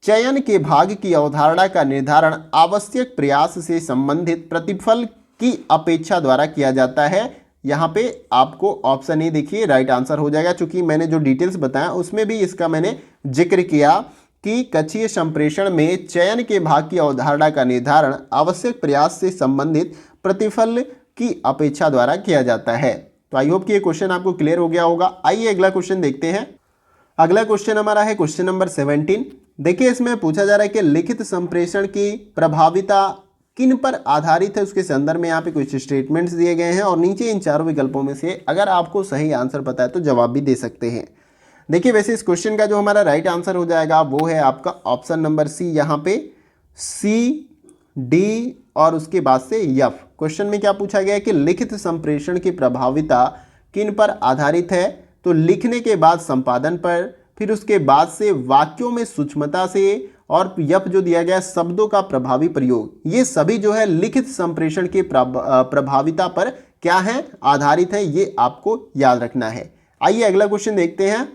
चयन के भाग की अवधारणा का निर्धारण आवश्यक प्रयास से संबंधित प्रतिफल की अपेक्षा द्वारा किया जाता है। यहाँ पे आपको ऑप्शन ए देखिए राइट आंसर हो जाएगा, चूंकि मैंने जो डिटेल्स बताया उसमें भी इसका मैंने जिक्र किया कि कक्षीय संप्रेषण में चयन के भाग की अवधारणा का निर्धारण आवश्यक प्रयास से संबंधित प्रतिफल की अपेक्षा द्वारा किया जाता है। तो आई होप कि ये क्वेश्चन आपको क्लियर हो गया होगा। आइए अगला क्वेश्चन देखते हैं। अगला क्वेश्चन हमारा है क्वेश्चन नंबर 17। देखिए, इसमें पूछा जा रहा है कि लिखित संप्रेषण की प्रभाविता किन पर आधारित है, उसके संदर्भ में यहाँ पे कुछ स्टेटमेंट्स दिए गए हैं और नीचे इन चारों विकल्पों में से अगर आपको सही आंसर पता है तो जवाब भी दे सकते हैं। देखिए, वैसे इस क्वेश्चन का जो हमारा राइट आंसर हो जाएगा वो है आपका ऑप्शन नंबर सी, यहाँ पे सी, डी और उसके बाद से एफ। क्वेश्चन में क्या पूछा गया है कि लिखित संप्रेषण की प्रभाविता किन पर आधारित है, तो लिखने के बाद संपादन पर, फिर उसके बाद से वाक्यों में सूक्ष्मता से, और यप जो दिया गया शब्दों का प्रभावी प्रयोग, ये सभी जो है लिखित संप्रेषण के प्रभाविता पर क्या है, आधारित है, ये आपको याद रखना है। आइए अगला क्वेश्चन देखते हैं।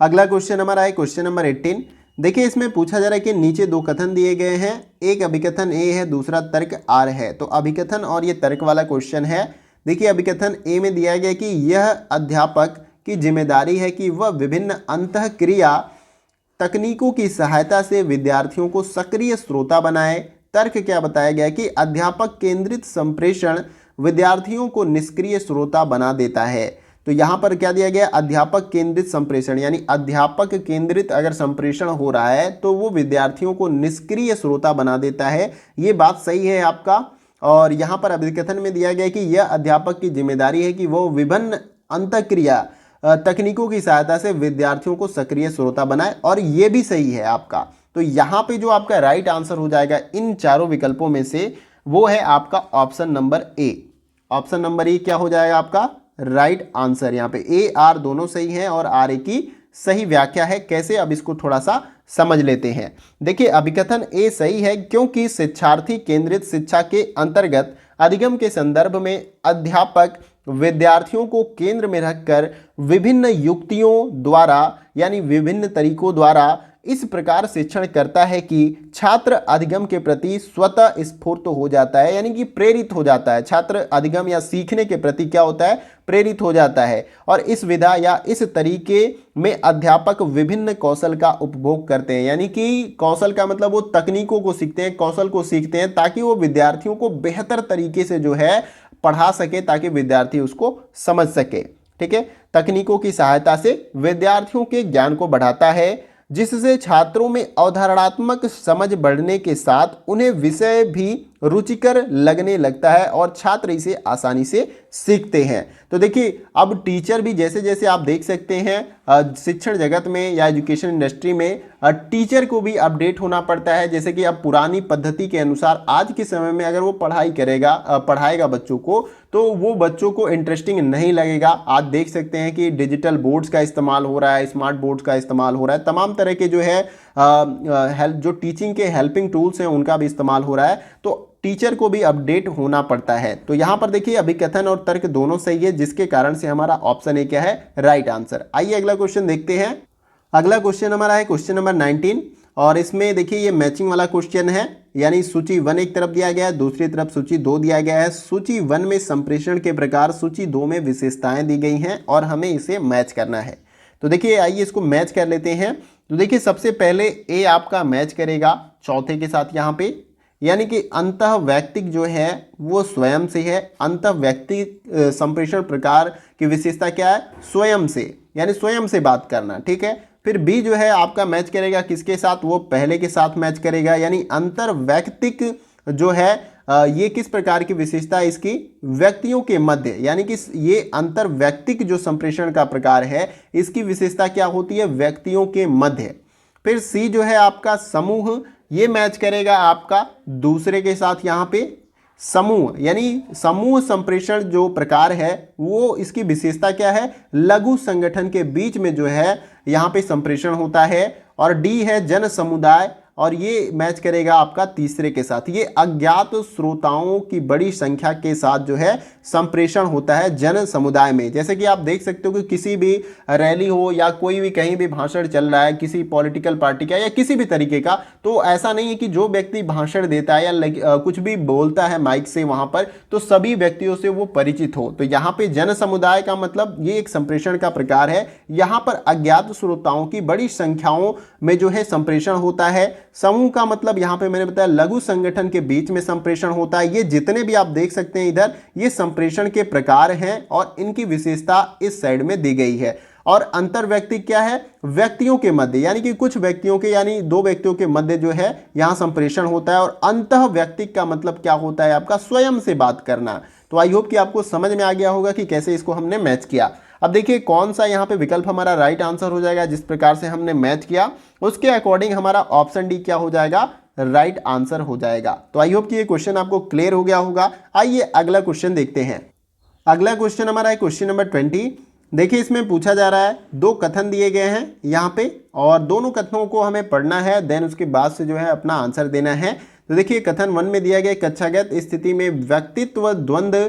अगला क्वेश्चन हमारा है क्वेश्चन नंबर 18। देखिए, इसमें पूछा जा रहा है कि नीचे दो कथन दिए गए हैं, एक अभिकथन ए है, दूसरा तर्क आर है। तो अभिकथन और ये तर्क वाला क्वेश्चन है। देखिए, अभिकथन ए में दिया गया कि यह अध्यापक की जिम्मेदारी है कि वह विभिन्न अंतःक्रिया तकनीकों की सहायता से विद्यार्थियों को सक्रिय श्रोता बनाए। तर्क क्या बताया गया कि अध्यापक केंद्रित संप्रेषण विद्यार्थियों को निष्क्रिय श्रोता बना देता है। तो यहाँ पर क्या दिया गया, अध्यापक केंद्रित संप्रेषण, यानी अध्यापक केंद्रित अगर संप्रेषण हो रहा है तो वो विद्यार्थियों को निष्क्रिय श्रोता बना देता है। ये बात सही है आपका। और यहाँ पर अभिकथन में दिया गया कि यह अध्यापक की जिम्मेदारी है कि वो विभिन्न अंतःक्रिया तकनीकों की सहायता से विद्यार्थियों को सक्रिय श्रोता बनाए, और ये भी सही है आपका। तो यहाँ पे जो आपका राइट आंसर हो जाएगा इन चारों विकल्पों में से वो है आपका option number A. Option number ए क्या हो जाएगा आपका राइट आंसर। यहाँ पे ए आर दोनों सही हैं और आर ए की सही व्याख्या है। कैसे, अब इसको थोड़ा सा समझ लेते हैं। देखिए, अभिकथन ए सही है क्योंकि शिक्षार्थी केंद्रित शिक्षा के अंतर्गत अधिगम के संदर्भ में अध्यापक विद्यार्थियों को केंद्र में रखकर विभिन्न युक्तियों द्वारा यानी विभिन्न तरीकों द्वारा इस प्रकार शिक्षण करता है कि छात्र अधिगम के प्रति स्वतः स्फूर्त हो जाता है, यानी कि प्रेरित हो जाता है। छात्र अधिगम या सीखने के प्रति क्या होता है, प्रेरित हो जाता है। और इस विधा या इस तरीके में अध्यापक विभिन्न कौशल का उपभोग करते हैं, यानी कि कौशल का मतलब वो तकनीकों को सीखते हैं, कौशल को सीखते हैं ताकि वो विद्यार्थियों को बेहतर तरीके से जो है पढ़ा सके, ताकि विद्यार्थी उसको समझ सके। ठीक है, तकनीकों की सहायता से विद्यार्थियों के ज्ञान को बढ़ाता है, जिससे छात्रों में अवधारणात्मक समझ बढ़ने के साथ उन्हें विषय भी रुचिकर लगने लगता है और छात्र इसे आसानी से सीखते हैं। तो देखिए, अब टीचर भी जैसे जैसे आप देख सकते हैं शिक्षण जगत में या एजुकेशन इंडस्ट्री में टीचर को भी अपडेट होना पड़ता है। जैसे कि अब पुरानी पद्धति के अनुसार आज के समय में अगर वो पढ़ाएगा बच्चों को, तो वो बच्चों को इंटरेस्टिंग नहीं लगेगा। आज देख सकते हैं कि डिजिटल बोर्ड्स का इस्तेमाल हो रहा है, स्मार्ट बोर्ड्स का इस्तेमाल हो रहा है, तमाम तरह के जो है जो टीचिंग के हेल्पिंग टूल्स हैं उनका भी इस्तेमाल हो रहा है। तो टीचर को भी अपडेट होना पड़ता है। तो यहाँ पर देखिए, अभिकथन और तर्क दोनों सही है, जिसके कारण से हमारा ऑप्शन ए क्या है, राइट आंसर। आइए अगला क्वेश्चन देखते हैं। अगला क्वेश्चन हमारा है क्वेश्चन नंबर 19 और इसमें देखिए ये मैचिंग वाला क्वेश्चन है, यानी सूची 1 एक तरफ दिया गया है, दूसरी तरफ सूची 2 दिया गया है। सूची 1 में संप्रेषण के प्रकार, सूची 2 में विशेषताएं दी गई हैं और हमें इसे मैच करना है। तो देखिए, आइए इसको मैच कर लेते हैं। तो देखिए सबसे पहले ए आपका मैच करेगा चौथे के साथ यहाँ पे, यानी कि अंतः वैयक्तिक जो है वो स्वयं से है। अंतः वैयक्तिक संप्रेषण प्रकार की विशेषता क्या है? स्वयं से, यानी स्वयं से बात करना, ठीक है। फिर बी जो है आपका मैच करेगा किसके साथ? वो पहले के साथ मैच करेगा, यानी अंतर वैयक्तिक जो है ये किस प्रकार की विशेषता है इसकी? व्यक्तियों के मध्य, यानी कि ये अंतर वैयक्तिक जो संप्रेषण का प्रकार है इसकी विशेषता क्या होती है? व्यक्तियों के मध्य। फिर सी जो है आपका समूह, ये मैच करेगा आपका दूसरे के साथ यहाँ पे समूह, यानी समूह संप्रेषण जो प्रकार है वो इसकी विशेषता क्या है? लघु संगठन के बीच में जो है यहाँ पे संप्रेषण होता है। और डी है जन समुदाय, और ये मैच करेगा आपका तीसरे के साथ। ये अज्ञात श्रोताओं की बड़ी संख्या के साथ जो है संप्रेषण होता है जन समुदाय में। जैसे कि आप देख सकते हो कि किसी भी रैली हो या कोई भी कहीं भी भाषण चल रहा है किसी पॉलिटिकल पार्टी का या किसी भी तरीके का, तो ऐसा नहीं है कि जो व्यक्ति भाषण देता है या कुछ भी बोलता है माइक से वहां पर तो सभी व्यक्तियों से वो परिचित हो। तो यहाँ पे जन समुदाय का मतलब ये एक संप्रेषण का प्रकार है। यहाँ पर अज्ञात श्रोताओं की बड़ी संख्याओं में जो है संप्रेषण होता है। समूह का मतलब यहाँ पे मैंने बताया लघु संगठन के बीच में संप्रेषण होता है। ये जितने भी आप देख सकते हैं इधर, ये संप्रेषण के प्रकार हैं और इनकी विशेषता इस साइड में दी गई है। और अंतर व्यक्ति क्या है? व्यक्तियों के मध्य, यानी कि कुछ व्यक्तियों के, यानी दो व्यक्तियों के मध्य जो है यहाँ संप्रेषण होता है। और अंतः व्यक्ति का मतलब क्या होता है? आपका स्वयं से बात करना। तो आई होप कि आपको समझ में आ गया होगा कि कैसे इसको हमने मैच किया। अब देखिए कौन सा यहाँ पे विकल्प हमारा राइट आंसर हो जाएगा। जिस प्रकार से हमने मैच किया उसके अकॉर्डिंग हमारा ऑप्शन डी क्या हो जाएगा? राइट आंसर हो जाएगा। तो आई होप कि ये क्वेश्चन आपको क्लियर हो गया होगा। आइए अगला क्वेश्चन देखते हैं। अगला क्वेश्चन हमारा है क्वेश्चन नंबर 20। देखिए इसमें पूछा जा रहा है, दो कथन दिए गए हैं यहाँ पे और दोनों कथनों को हमें पढ़ना है, देन उसके बाद से जो है अपना आंसर देना है। तो देखिए कथन 1 में दिया गया कक्षागत स्थिति में व्यक्तित्व द्वंद्व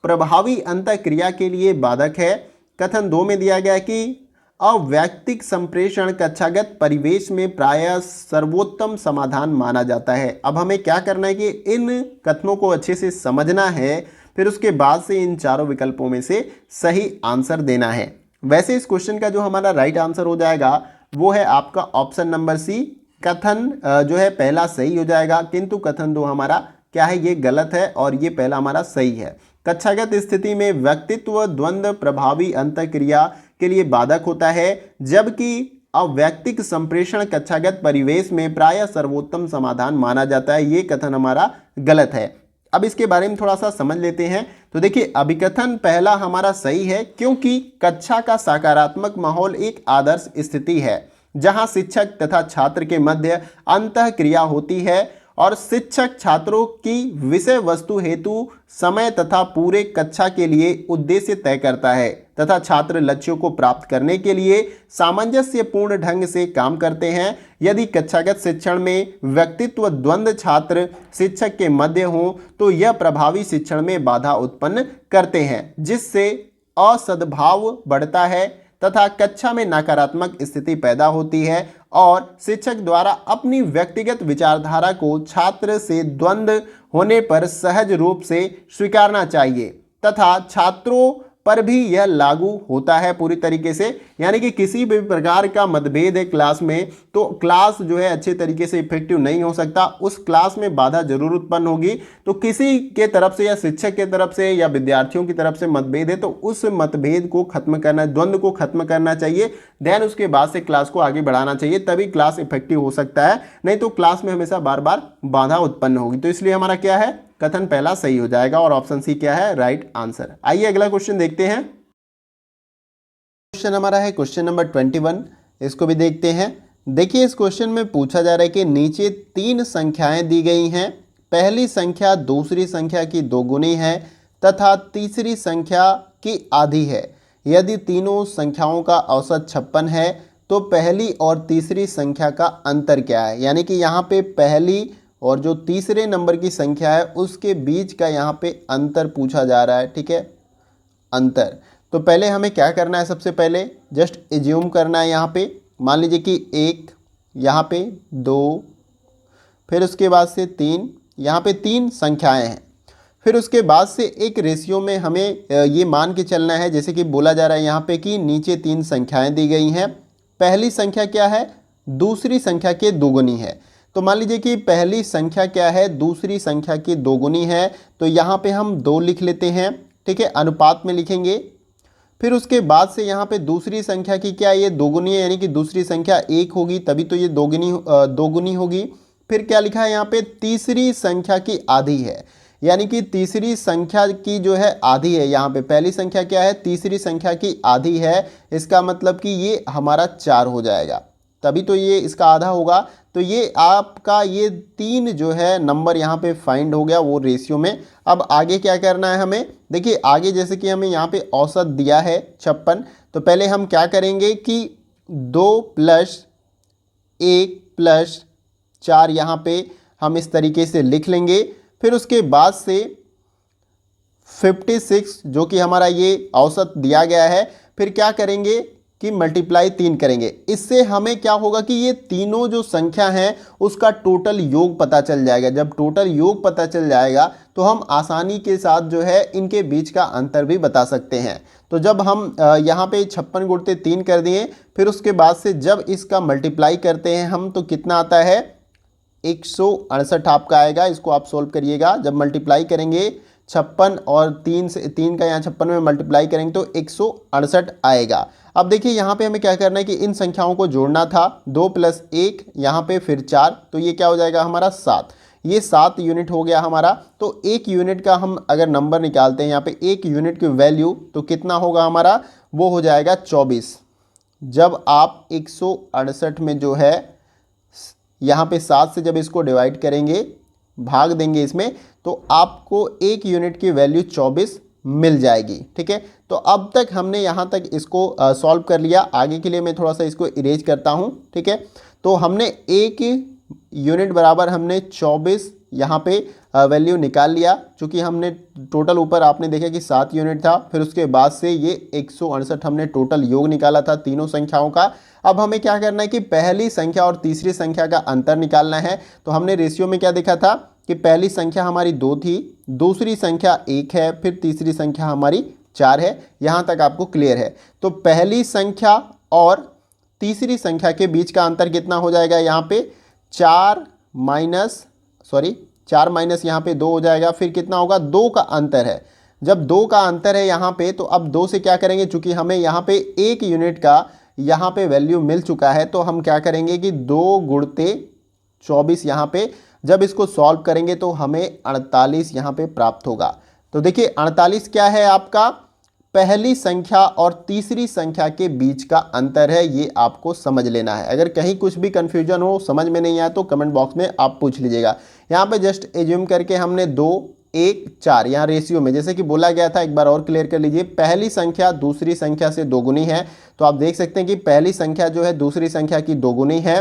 प्रभावी अंतःक्रिया के लिए बाधक है। कथन 2 में दिया गया कि अवैयक्तिक संप्रेषण कक्षागत परिवेश में प्रायः सर्वोत्तम समाधान माना जाता है। अब हमें क्या करना है कि इन कथनों को अच्छे से समझना है, फिर उसके बाद से इन चारों विकल्पों में से सही आंसर देना है। वैसे इस क्वेश्चन का जो हमारा राइट आंसर हो जाएगा वो है आपका ऑप्शन नंबर सी। कथन जो है पहला सही हो जाएगा, किंतु कथन 2 हमारा क्या है? ये गलत है और ये पहला हमारा सही है। कक्षागत स्थिति में व्यक्तित्व द्वंद्व प्रभावी अंतःक्रिया के लिए बाधक होता है, जबकि अवैयक्तिक संप्रेषण कक्षागत परिवेश में प्रायः सर्वोत्तम समाधान माना जाता है। ये कथन हमारा गलत है। अब इसके बारे में थोड़ा सा समझ लेते हैं। तो देखिए अभिकथन पहला हमारा सही है, क्योंकि कक्षा का सकारात्मक माहौल एक आदर्श स्थिति है जहां शिक्षक तथा छात्र के मध्य अंतःक्रिया होती है और शिक्षक छात्रों की विषय वस्तु हेतु समय तथा पूरे कक्षा के लिए उद्देश्य तय करता है तथा छात्र लक्ष्यों को प्राप्त करने के लिए सामंजस्यपूर्ण ढंग से काम करते हैं। यदि कक्षागत शिक्षण में व्यक्तित्व द्वंद्व छात्र शिक्षक के मध्य हो तो यह प्रभावी शिक्षण में बाधा उत्पन्न करते हैं, जिससे असद्भाव बढ़ता है तथा कक्षा में नकारात्मक स्थिति पैदा होती है और शिक्षक द्वारा अपनी व्यक्तिगत विचारधारा को छात्र से द्वंद्व होने पर सहज रूप से स्वीकारना चाहिए तथा छात्रों पर भी यह लागू होता है पूरी तरीके से। यानी कि किसी भी प्रकार का मतभेद है क्लास में तो क्लास जो है अच्छे तरीके से इफेक्टिव नहीं हो सकता, उस क्लास में बाधा जरूर उत्पन्न होगी। तो किसी के तरफ से या शिक्षक के तरफ से या विद्यार्थियों की तरफ से मतभेद है तो उस मतभेद को खत्म करना, द्वंद्व को खत्म करना चाहिए, देन उसके बाद से क्लास को आगे बढ़ाना चाहिए, तभी क्लास इफेक्टिव हो सकता है। नहीं तो क्लास में हमेशा बार बार बाधा उत्पन्न होगी। तो इसलिए हमारा क्या है? कथन पहला सही हो जाएगा और ऑप्शन सी क्या है? Right answer. आइए अगला क्वेश्चन देखते हैं। क्वेश्चन हमारा है क्वेश्चन नंबर 21। इसको भी देखते हैं। देखिए इस क्वेश्चन में पूछा जा रहा है कि नीचे 3 संख्याएं दी गई हैं। पहली संख्या दूसरी संख्या की दोगुनी है तथा तीसरी संख्या की आधी है। यदि तीनों संख्याओं का औसत 56 है तो पहली और तीसरी संख्या का अंतर क्या है? यानी कि यहाँ पे पहली और जो तीसरे नंबर की संख्या है उसके बीच का यहाँ पे अंतर पूछा जा रहा है। ठीक है, अंतर। तो पहले हमें क्या करना है? सबसे पहले जस्ट एज्यूम करना है। यहाँ पे मान लीजिए कि 1, यहाँ पे 2, फिर उसके बाद से 3, यहाँ पे 3 संख्याएं हैं। फिर उसके बाद से एक रेशियो में हमें ये मान के चलना है, जैसे कि बोला जा रहा है यहाँ पे कि नीचे 3 संख्याएं दी गई हैं, पहली संख्या क्या है, दूसरी संख्या के दोगुनी है। तो मान लीजिए कि पहली संख्या क्या है, दूसरी संख्या की दोगुनी है, तो यहाँ पे हम 2 लिख लेते हैं, ठीक है, अनुपात में लिखेंगे। फिर उसके बाद से यहाँ पे दूसरी संख्या की क्या है, ये दोगुनी है, यानी कि दूसरी संख्या 1 होगी, तभी तो ये दोगुनी होगी। फिर क्या लिखा है यहाँ पे, तीसरी संख्या की आधी है, यानी कि तीसरी संख्या की जो है आधी है। यहाँ पे पहली संख्या क्या है, तीसरी संख्या की आधी है, इसका मतलब कि ये हमारा 4 हो जाएगा, तभी तो ये इसका आधा होगा। तो ये आपका ये 3 जो है नंबर यहाँ पे फाइंड हो गया वो रेशियो में। अब आगे क्या करना है हमें, देखिए आगे जैसे कि हमें यहाँ पे औसत दिया है 56, तो पहले हम क्या करेंगे कि 2 + 1 + 4 यहाँ पे हम इस तरीके से लिख लेंगे। फिर उसके बाद से 56 जो कि हमारा ये औसत दिया गया है, फिर क्या करेंगे कि मल्टीप्लाई 3 करेंगे। इससे हमें क्या होगा कि ये तीनों जो संख्या हैं उसका टोटल योग पता चल जाएगा। जब टोटल योग पता चल जाएगा तो हम आसानी के साथ जो है इनके बीच का अंतर भी बता सकते हैं। तो जब हम यहाँ पे 56 × 3 कर दिए, फिर उसके बाद से जब इसका मल्टीप्लाई करते हैं हम, तो कितना आता है, 168 आपका आएगा। इसको आप सोल्व करिएगा। जब मल्टीप्लाई करेंगे 56 और 3 से 3 का यहाँ 56 में मल्टीप्लाई करेंगे तो 168 आएगा। अब देखिए यहाँ पे हमें क्या करना है कि इन संख्याओं को जोड़ना था, 2 + 1 यहाँ पे फिर 4, तो ये क्या हो जाएगा हमारा 7। ये 7 यूनिट हो गया हमारा। तो 1 यूनिट का हम अगर नंबर निकालते हैं यहाँ पे, 1 यूनिट की वैल्यू तो कितना होगा हमारा, वो हो जाएगा 24। जब आप 168 में जो है यहाँ पे 7 से जब इसको डिवाइड करेंगे, भाग देंगे इसमें, तो आपको 1 यूनिट की वैल्यू 24 मिल जाएगी, ठीक है। तो अब तक हमने यहाँ तक इसको सॉल्व कर लिया। आगे के लिए मैं थोड़ा सा इसको इरेज करता हूँ, ठीक है। तो हमने 1 यूनिट बराबर हमने 24 यहाँ पे वैल्यू निकाल लिया, चूँकि हमने टोटल ऊपर आपने देखा कि 7 यूनिट था। फिर उसके बाद से ये 168 हमने टोटल योग निकाला था तीनों संख्याओं का। अब हमें क्या करना है कि पहली संख्या और तीसरी संख्या का अंतर निकालना है। तो हमने रेशियो में क्या देखा था कि पहली संख्या हमारी 2 थी, दूसरी संख्या 1 है, फिर तीसरी संख्या हमारी 4 है। यहाँ तक आपको क्लियर है। तो पहली संख्या और तीसरी संख्या के बीच का अंतर कितना हो जाएगा, यहाँ पे 4 माइनस यहाँ पे 2 हो जाएगा। फिर कितना होगा, 2 का अंतर है। जब 2 का अंतर है यहाँ पे, तो अब 2 से क्या करेंगे, चूंकि हमें यहाँ पे 1 यूनिट का यहाँ पे वैल्यू मिल चुका है, तो हम क्या करेंगे कि 2 × 24 यहाँ पे जब इसको सॉल्व करेंगे तो हमें 48 यहाँ पे प्राप्त होगा। तो देखिए 48 क्या है, आपका पहली संख्या और तीसरी संख्या के बीच का अंतर है। ये आपको समझ लेना है। अगर कहीं कुछ भी कंफ्यूजन हो, समझ में नहीं आया, तो कमेंट बॉक्स में आप पूछ लीजिएगा। यहाँ पे जस्ट एज्यूम करके हमने 2, 1, 4 यहाँ रेशियो में जैसे कि बोला गया था, एक बार और क्लियर कर लीजिए। पहली संख्या दूसरी संख्या से दोगुनी है, तो आप देख सकते हैं कि पहली संख्या जो है दूसरी संख्या की दोगुनी है,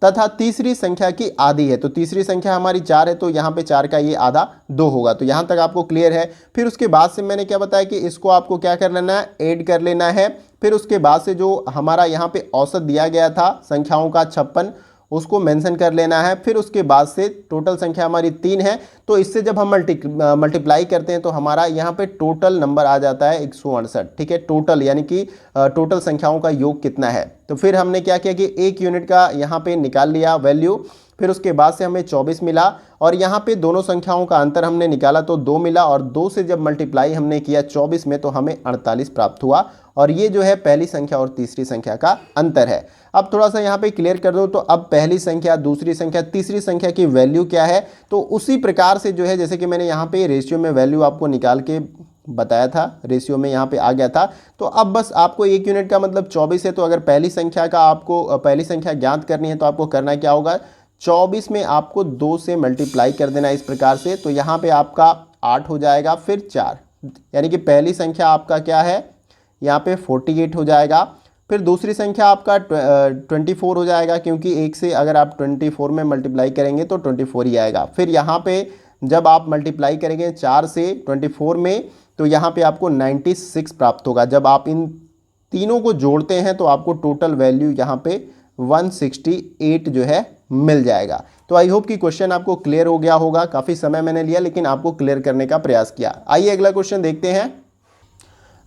तथा तीसरी संख्या की आधी है। तो तीसरी संख्या हमारी 4 है, तो यहाँ पे 4 का ये आधा 2 होगा। तो यहाँ तक आपको क्लियर है। फिर उसके बाद से मैंने क्या बताया कि इसको आपको क्या कर लेना है, ऐड कर लेना है। फिर उसके बाद से जो हमारा यहाँ पे औसत दिया गया था संख्याओं का 56, उसको मेंशन कर लेना है। फिर उसके बाद से टोटल संख्या हमारी 3 है, तो इससे जब हम मल्टीप्लाई करते हैं तो हमारा यहाँ पे टोटल नंबर आ जाता है 168, ठीक है। टोटल यानी कि टोटल संख्याओं का योग कितना है। तो फिर हमने क्या किया कि 1 यूनिट का यहाँ पे निकाल लिया वैल्यू। फिर उसके बाद से हमें 24 मिला, और यहाँ पे दोनों संख्याओं का अंतर हमने निकाला तो 2 मिला, और 2 से जब मल्टीप्लाई हमने किया 24 में तो हमें 48 प्राप्त हुआ। और ये जो है पहली संख्या और तीसरी संख्या का अंतर है। अब थोड़ा सा यहाँ पे क्लियर कर दो, तो अब पहली संख्या, दूसरी संख्या, तीसरी संख्या की वैल्यू क्या है, तो उसी प्रकार से जो है जैसे कि मैंने यहाँ पे रेशियो में वैल्यू आपको निकाल के बताया था, रेशियो में यहाँ पे आ गया था। तो अब बस आपको 1 यूनिट का मतलब 24 है, तो अगर पहली संख्या का आपको पहली संख्या ज्ञात करनी है तो आपको करना क्या होगा, 24 में आपको 2 से मल्टीप्लाई कर देना इस प्रकार से। तो यहाँ पे आपका 8 हो जाएगा, फिर 4, यानी कि पहली संख्या आपका क्या है, यहाँ पे 48 हो जाएगा। फिर दूसरी संख्या आपका 24 हो जाएगा, क्योंकि 1 से अगर आप 24 में मल्टीप्लाई करेंगे तो 24 ही आएगा। फिर यहाँ पे जब आप मल्टीप्लाई करेंगे 4 से 24 में, तो यहाँ पे आपको 96 प्राप्त होगा। जब आप इन तीनों को जोड़ते हैं तो आपको टोटल वैल्यू यहाँ पे 168 जो है मिल जाएगा। तो आई होप कि क्वेश्चन आपको क्लियर हो गया होगा। काफ़ी समय मैंने लिया, लेकिन आपको क्लियर करने का प्रयास किया। आइए अगला क्वेश्चन देखते हैं।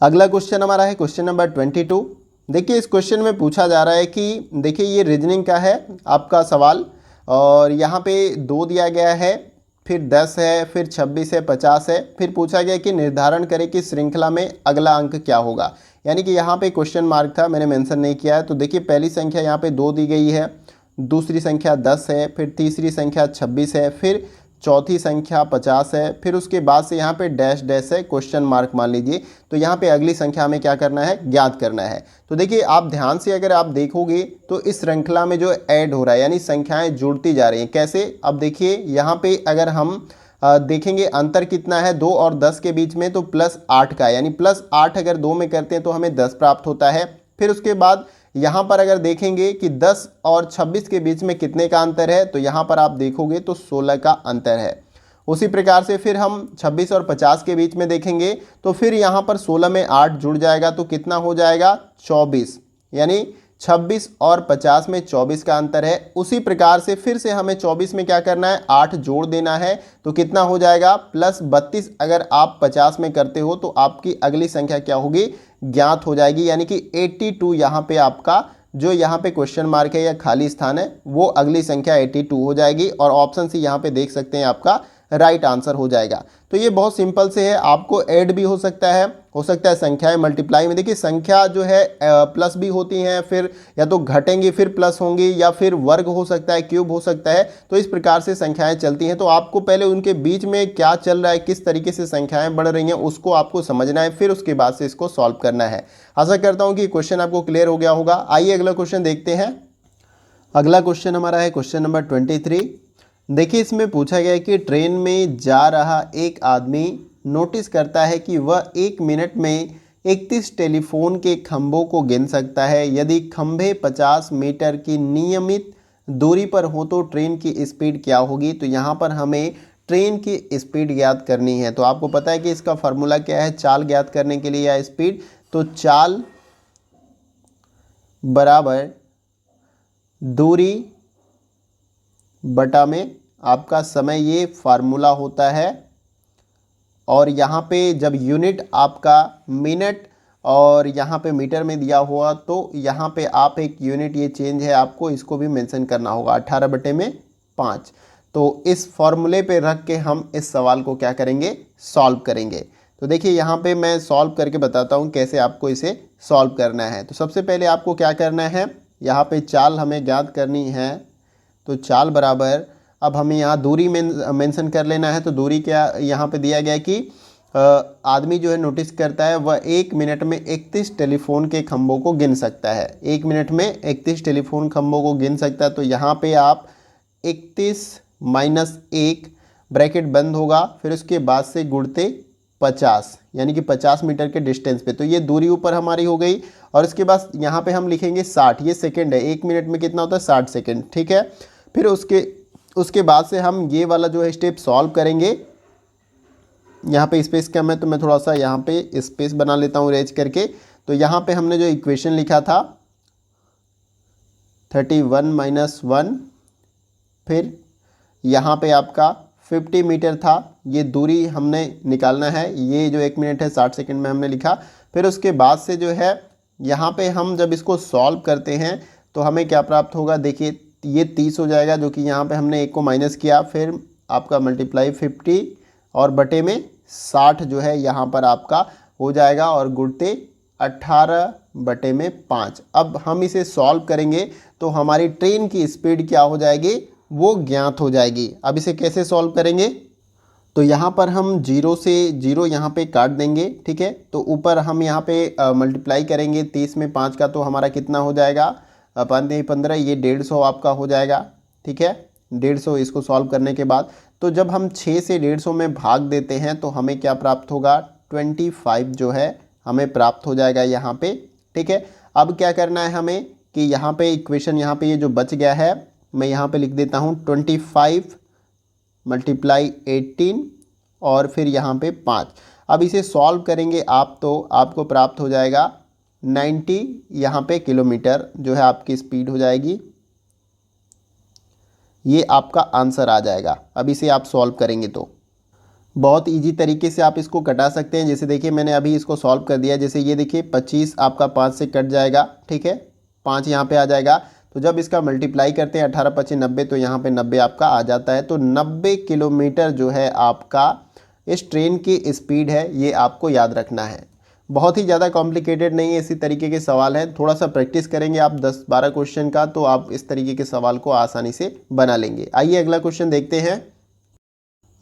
अगला क्वेश्चन हमारा है क्वेश्चन नंबर 22। देखिए इस क्वेश्चन में पूछा जा रहा है कि देखिए ये रीजनिंग का है आपका सवाल, और यहाँ पे 2 दिया गया है, फिर 10 है, फिर 26 है, 50 है, फिर पूछा गया कि निर्धारण करें कि श्रृंखला में अगला अंक क्या होगा। यानी कि यहाँ पे क्वेश्चन मार्क था, मैंने मेंशन नहीं किया है। तो देखिए पहली संख्या यहाँ पे 2 दी गई है, दूसरी संख्या 10 है, फिर तीसरी संख्या 26 है, फिर चौथी संख्या 50 है, फिर उसके बाद से यहाँ पे डैश डैश है, क्वेश्चन मार्क मान लीजिए। तो यहाँ पे अगली संख्या हमें क्या करना है, ज्ञात करना है। तो देखिए आप ध्यान से अगर आप देखोगे तो इस श्रृंखला में जो ऐड हो रहा है यानी संख्याएं जुड़ती जा रही हैं। कैसे, अब देखिए यहाँ पे अगर हम देखेंगे अंतर कितना है 2 और 10 के बीच में, तो +8 का, यानी +8 अगर 2 में करते हैं तो हमें 10 प्राप्त होता है। फिर उसके बाद यहाँ पर अगर देखेंगे कि 10 और 26 के बीच में कितने का अंतर है, तो यहाँ पर आप देखोगे तो 16 का अंतर है। उसी प्रकार से फिर हम 26 और 50 के बीच में देखेंगे तो फिर यहाँ पर 16 में 8 जुड़ जाएगा, तो कितना हो जाएगा 24, यानी 26 और 50 में 24 का अंतर है। उसी प्रकार से फिर से हमें 24 में क्या करना है, 8 जोड़ देना है, तो कितना हो जाएगा +32। अगर आप 50 में करते हो तो आपकी अगली संख्या क्या होगी, ज्ञात हो जाएगी, यानी कि 82 यहाँ पे आपका जो यहाँ पे क्वेश्चन मार्क है या खाली स्थान है वो अगली संख्या 82 हो जाएगी। और ऑप्शन सी यहाँ पे देख सकते हैं आपका राइट आंसर हो जाएगा। तो ये बहुत सिंपल से है, आपको ऐड भी हो सकता है संख्याएं मल्टीप्लाई में। देखिए संख्या जो है प्लस भी होती हैं, फिर या तो घटेंगी फिर प्लस होंगी, या फिर वर्ग हो सकता है, क्यूब हो सकता है। तो इस प्रकार से संख्याएं चलती हैं। तो आपको पहले उनके बीच में क्या चल रहा है, किस तरीके से संख्याएं बढ़ रही हैं, उसको आपको समझना है, फिर उसके बाद से इसको सॉल्व करना है। आशा करता हूँ कि क्वेश्चन आपको क्लियर हो गया होगा। आइए अगला क्वेश्चन देखते हैं। अगला क्वेश्चन हमारा है क्वेश्चन नंबर 23। देखिए इसमें पूछा गया है कि ट्रेन में जा रहा एक आदमी नोटिस करता है कि वह 1 मिनट में 31 टेलीफोन के खंभों को गिन सकता है। यदि खंभे 50 मीटर की नियमित दूरी पर हो तो ट्रेन की स्पीड क्या होगी। तो यहाँ पर हमें ट्रेन की स्पीड ज्ञात करनी है। तो आपको पता है कि इसका फार्मूला क्या है चाल ज्ञात करने के लिए या स्पीड। तो चाल बराबर दूरी बटा में आपका समय, ये फार्मूला होता है। और यहाँ पे जब यूनिट आपका मिनट और यहाँ पे मीटर में दिया हुआ, तो यहाँ पे आप एक यूनिट, ये चेंज है आपको, इसको भी मेंशन करना होगा 18/5। तो इस फॉर्मूले पे रख के हम इस सवाल को क्या करेंगे, सॉल्व करेंगे। तो देखिए यहाँ पे मैं सॉल्व करके बताता हूँ कैसे आपको इसे सॉल्व करना है। तो सबसे पहले आपको क्या करना है, यहाँ पे चाल हमें ज्ञात करनी है। तो चाल बराबर, अब हमें यहाँ दूरी मेंशन कर लेना है। तो दूरी क्या यहाँ पे दिया गया है कि आदमी जो है नोटिस करता है वह 1 मिनट में 31 टेलीफोन के खंभों को गिन सकता है। 1 मिनट में 31 टेलीफोन खंभों को गिन सकता है। तो यहाँ पे आप 31 - 1 ब्रैकेट बंद होगा, फिर उसके बाद से गुणते 50, यानी कि 50 मीटर के डिस्टेंस पे। तो ये दूरी ऊपर हमारी हो गई। और इसके बाद यहाँ पे हम लिखेंगे 60, ये सेकेंड है, 1 मिनट में कितना होता है 60 सेकेंड, ठीक है। फिर उसके बाद से हम ये वाला जो है स्टेप सॉल्व करेंगे। यहाँ पे स्पेस कम है तो मैं थोड़ा सा यहाँ पे स्पेस बना लेता हूँ रेज करके। तो यहाँ पे हमने जो इक्वेशन लिखा था 31 - 1, फिर यहाँ पे आपका 50 मीटर था, ये दूरी हमने निकालना है। ये जो 1 मिनट है 60 सेकंड में हमने लिखा। फिर उसके बाद से जो है यहाँ पे हम जब इसको सॉल्व करते हैं तो हमें क्या प्राप्त होगा, देखिए ये 30 हो जाएगा, जो कि यहाँ पे हमने 1 को माइनस किया, फिर आपका मल्टीप्लाई 50 और बटे में 60 जो है यहाँ पर आपका हो जाएगा, और गुणते 18/5। अब हम इसे सॉल्व करेंगे तो हमारी ट्रेन की स्पीड क्या हो जाएगी, वो ज्ञात हो जाएगी। अब इसे कैसे सॉल्व करेंगे, तो यहाँ पर हम 0 से 0 यहाँ पे काट देंगे, ठीक है। तो ऊपर हम यहाँ पे मल्टीप्लाई करेंगे 30 में 5 का, तो हमारा कितना हो जाएगा 15, ये 150 आपका हो जाएगा, ठीक है। 150 इसको सॉल्व करने के बाद, तो जब हम 6 से 150 में भाग देते हैं तो हमें क्या प्राप्त होगा, 25 जो है हमें प्राप्त हो जाएगा यहाँ पे, ठीक है। अब क्या करना है हमें कि यहाँ पे इक्वेशन, यहाँ पे ये जो बच गया है मैं यहाँ पे लिख देता हूँ 25 × 18 और फिर यहाँ पे 5। अब इसे सॉल्व करेंगे आप तो आपको प्राप्त हो जाएगा 90 यहाँ पे किलोमीटर जो है आपकी स्पीड हो जाएगी। ये आपका आंसर आ जाएगा। अब इसे आप सॉल्व करेंगे तो बहुत इजी तरीके से आप इसको कटा सकते हैं। जैसे देखिए मैंने अभी इसको सॉल्व कर दिया। जैसे ये देखिए 25 आपका 5 से कट जाएगा, ठीक है, 5 यहाँ पे आ जाएगा। तो जब इसका मल्टीप्लाई करते हैं 18 25 90, तो यहाँ पे 90 आपका आ जाता है। तो 90 किलोमीटर जो है आपका इस ट्रेन की स्पीड है, ये आपको याद रखना है। बहुत ही ज़्यादा कॉम्प्लिकेटेड नहीं है, इसी तरीके के सवाल हैं। थोड़ा सा प्रैक्टिस करेंगे आप 10-12 क्वेश्चन का, तो आप इस तरीके के सवाल को आसानी से बना लेंगे। आइए अगला क्वेश्चन देखते हैं।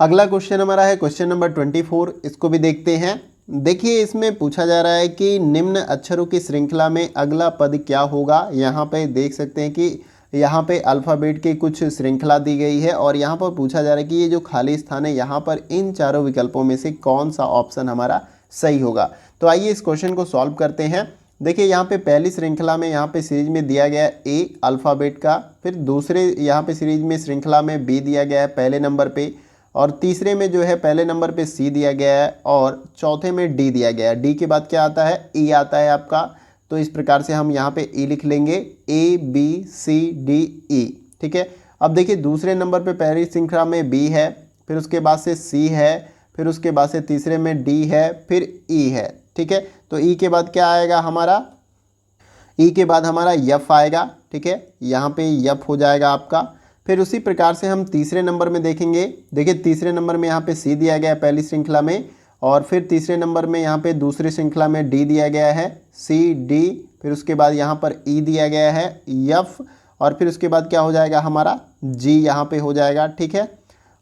अगला क्वेश्चन हमारा है क्वेश्चन नंबर 24। इसको भी देखते हैं। देखिए इसमें पूछा जा रहा है कि निम्न अक्षरों की श्रृंखला में अगला पद क्या होगा। यहाँ पे देख सकते हैं कि यहाँ पे अल्फ़ाबेट की कुछ श्रृंखला दी गई है और यहाँ पर पूछा जा रहा है कि ये जो खाली स्थान है यहाँ पर इन चारों विकल्पों में से कौन सा ऑप्शन हमारा सही होगा। तो आइए इस क्वेश्चन को सॉल्व करते हैं। देखिए यहाँ पे पहली श्रृंखला में यहाँ पे सीरीज में दिया गया है ए अल्फ़ाबेट का, फिर दूसरे यहाँ पे सीरीज में श्रृंखला में बी दिया गया है पहले नंबर पे, और तीसरे में जो है पहले नंबर पे सी दिया गया है, और चौथे में डी दिया गया है। डी के बाद क्या आता है, ई आता है आपका। तो इस प्रकार से हम यहाँ पे ई लिख लेंगे, A B C D E, ठीक है। अब देखिए दूसरे नंबर पे पहली श्रृंखला में बी है, फिर उसके बाद से सी है, फिर उसके बाद से तीसरे में डी है, फिर ई है, ठीक है। तो ई के बाद क्या आएगा हमारा, ई के बाद हमारा यफ आएगा, ठीक है, यहाँ पे यफ हो जाएगा आपका। फिर उसी प्रकार से हम तीसरे नंबर में देखेंगे। देखिए तीसरे नंबर में यहाँ पे सी दिया गया है पहली श्रृंखला में, और फिर तीसरे नंबर में यहाँ पे दूसरी श्रृंखला में डी दिया गया है, सी डी, फिर उसके बाद यहाँ पर ई दिया गया है, यफ, और फिर उसके बाद क्या हो जाएगा हमारा जी यहाँ पे हो जाएगा, ठीक है।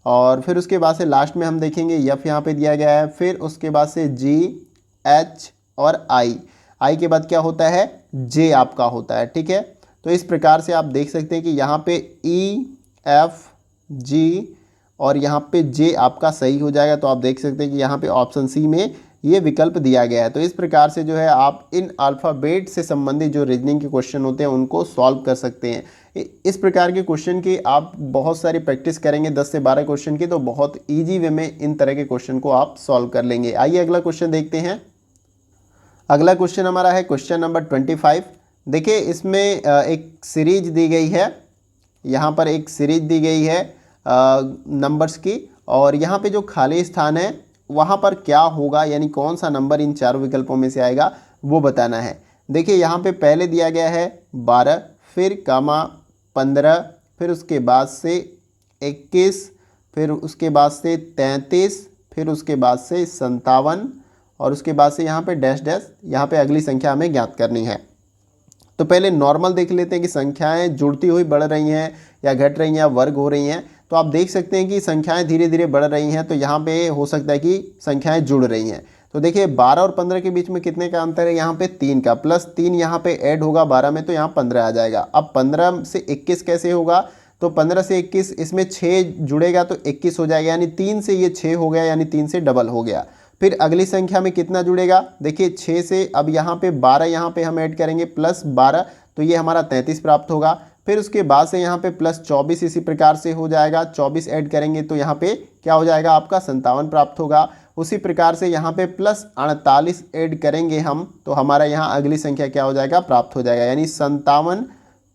और फिर उसके बाद से लास्ट में हम देखेंगे यफ यहाँ पे दिया गया है, फिर उसके बाद से जी एच और आई, आई के बाद क्या होता है जे आपका होता है, ठीक है। तो इस प्रकार से आप देख सकते हैं कि यहाँ पे ई एफ जी और यहाँ पे जे आपका सही हो जाएगा। तो आप देख सकते हैं कि यहाँ पे ऑप्शन सी में ये विकल्प दिया गया है। तो इस प्रकार से जो है आप इन अल्फ़ाबेट से संबंधित जो रीजनिंग के क्वेश्चन होते हैं उनको सॉल्व कर सकते हैं। इस प्रकार के क्वेश्चन की आप बहुत सारी प्रैक्टिस करेंगे 10 से 12 क्वेश्चन की, तो बहुत ईजी वे में इन तरह के क्वेश्चन को आप सॉल्व कर लेंगे। आइए अगला क्वेश्चन देखते हैं। अगला क्वेश्चन हमारा है क्वेश्चन नंबर 25। देखिए इसमें एक सीरीज दी गई है, यहाँ पर एक सीरीज दी गई है नंबर्स की, और यहाँ पे जो खाली स्थान है वहाँ पर क्या होगा, यानी कौन सा नंबर इन चारों विकल्पों में से आएगा वो बताना है। देखिए यहाँ पे पहले दिया गया है 12, फिर कामा 15, फिर उसके बाद से 21, फिर उसके बाद से 33, फिर उसके बाद से 57, और उसके बाद से यहाँ पे डैश डैश, यहाँ पे अगली संख्या हमें ज्ञात करनी है। तो पहले नॉर्मल देख लेते हैं कि संख्याएं जुड़ती हुई बढ़ रही हैं या घट रही हैं या वर्ग हो रही हैं। तो आप देख सकते हैं कि संख्याएं धीरे धीरे बढ़ रही हैं, तो यहाँ पे हो सकता है कि संख्याएं जुड़ रही हैं। तो देखिए 12 और 15 के बीच में कितने का अंतर है, यहाँ पे 3 का, प्लस 3 यहाँ पे ऐड होगा 12 में, तो यहाँ 15 आ जाएगा। अब 15 से 21 कैसे होगा, तो 15 से 21 इसमें 6 जुड़ेगा तो 21 हो जाएगा, यानी 3 से ये 6 हो गया, यानी 3 से डबल हो गया। फिर अगली संख्या में कितना जुड़ेगा, देखिए 6 से अब यहाँ पे 12 यहाँ पे हम ऐड करेंगे प्लस 12, तो ये हमारा 33 प्राप्त होगा। फिर उसके बाद से यहाँ पे प्लस 24 इसी प्रकार से हो जाएगा, 24 ऐड करेंगे तो यहाँ पे क्या हो जाएगा आपका 57 प्राप्त होगा। उसी प्रकार से यहाँ पे प्लस 48 ऐड करेंगे हम, तो हमारा यहाँ अगली संख्या क्या हो जाएगा प्राप्त हो जाएगा, यानी 57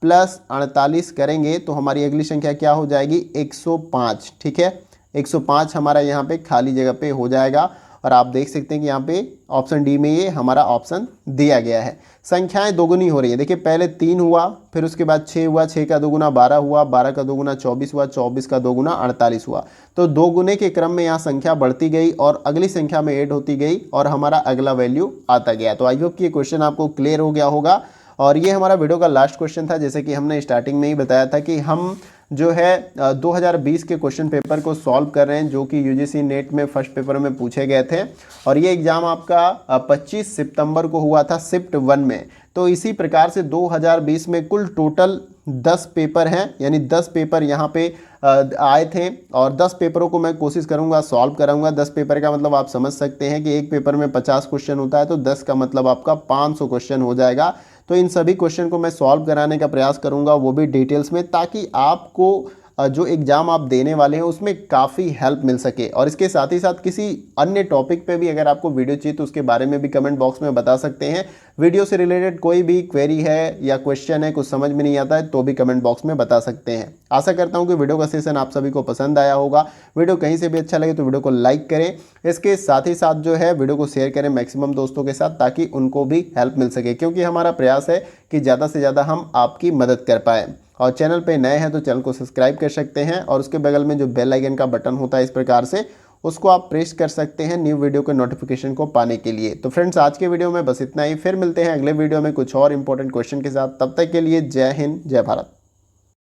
प्लस 48 करेंगे तो हमारी अगली संख्या क्या हो जाएगी 105, ठीक है। 105 हमारा यहाँ पे खाली जगह पे हो जाएगा, और आप देख सकते हैं कि यहाँ पे ऑप्शन डी में ये हमारा ऑप्शन दिया गया है। संख्याएं दोगुनी हो रही है। देखिए पहले 3 हुआ, फिर उसके बाद 6 हुआ, 6 का दोगुना 12 हुआ, 12 का दोगुना 24 हुआ, 24 का दोगुना 48 हुआ। तो दो गुने के क्रम में यहाँ संख्या बढ़ती गई और अगली संख्या में ऐड होती गई और हमारा अगला वैल्यू आता गया। तो आई होप कि ये क्वेश्चन आपको क्लियर हो गया होगा। और ये हमारा वीडियो का लास्ट क्वेश्चन था। जैसे कि हमने स्टार्टिंग में ही बताया था कि हम जो है 2020 के क्वेश्चन पेपर को सॉल्व कर रहे हैं, जो कि यूजीसी नेट में फर्स्ट पेपर में पूछे गए थे, और ये एग्ज़ाम आपका 25 सितंबर को हुआ था शिफ्ट 1 में। तो इसी प्रकार से 2020 में कुल टोटल 10 पेपर हैं, यानी 10 पेपर यहाँ पे आए थे, और 10 पेपरों को मैं कोशिश करूँगा सॉल्व कराऊंगा। 10 पेपर का मतलब आप समझ सकते हैं कि एक पेपर में 50 क्वेश्चन होता है, तो 10 का मतलब आपका 500 क्वेश्चन हो जाएगा। तो इन सभी क्वेश्चन को मैं सॉल्व कराने का प्रयास करूंगा, वो भी डिटेल्स में, ताकि आपको जो एग्ज़ाम आप देने वाले हैं उसमें काफ़ी हेल्प मिल सके। और इसके साथ ही साथ किसी अन्य टॉपिक पे भी अगर आपको वीडियो चाहिए तो उसके बारे में भी कमेंट बॉक्स में बता सकते हैं। वीडियो से रिलेटेड कोई भी क्वेरी है या क्वेश्चन है, कुछ समझ में नहीं आता है तो भी कमेंट बॉक्स में बता सकते हैं। आशा करता हूँ कि वीडियो का सेशन आप सभी को पसंद आया होगा। वीडियो कहीं से भी अच्छा लगे तो वीडियो को लाइक करें। इसके साथ ही साथ जो है वीडियो को शेयर करें मैक्सिमम दोस्तों के साथ, ताकि उनको भी हेल्प मिल सके, क्योंकि हमारा प्रयास है कि ज़्यादा से ज़्यादा हम आपकी मदद कर पाएँ। और चैनल पे नए हैं तो चैनल को सब्सक्राइब कर सकते हैं और उसके बगल में जो बेल आइकन का बटन होता है इस प्रकार से, उसको आप प्रेस कर सकते हैं न्यू वीडियो के नोटिफिकेशन को पाने के लिए। तो फ्रेंड्स, आज के वीडियो में बस इतना ही। फिर मिलते हैं अगले वीडियो में कुछ और इंपॉर्टेंट क्वेश्चन के साथ। तब तक के लिए जय हिंद, जय भारत।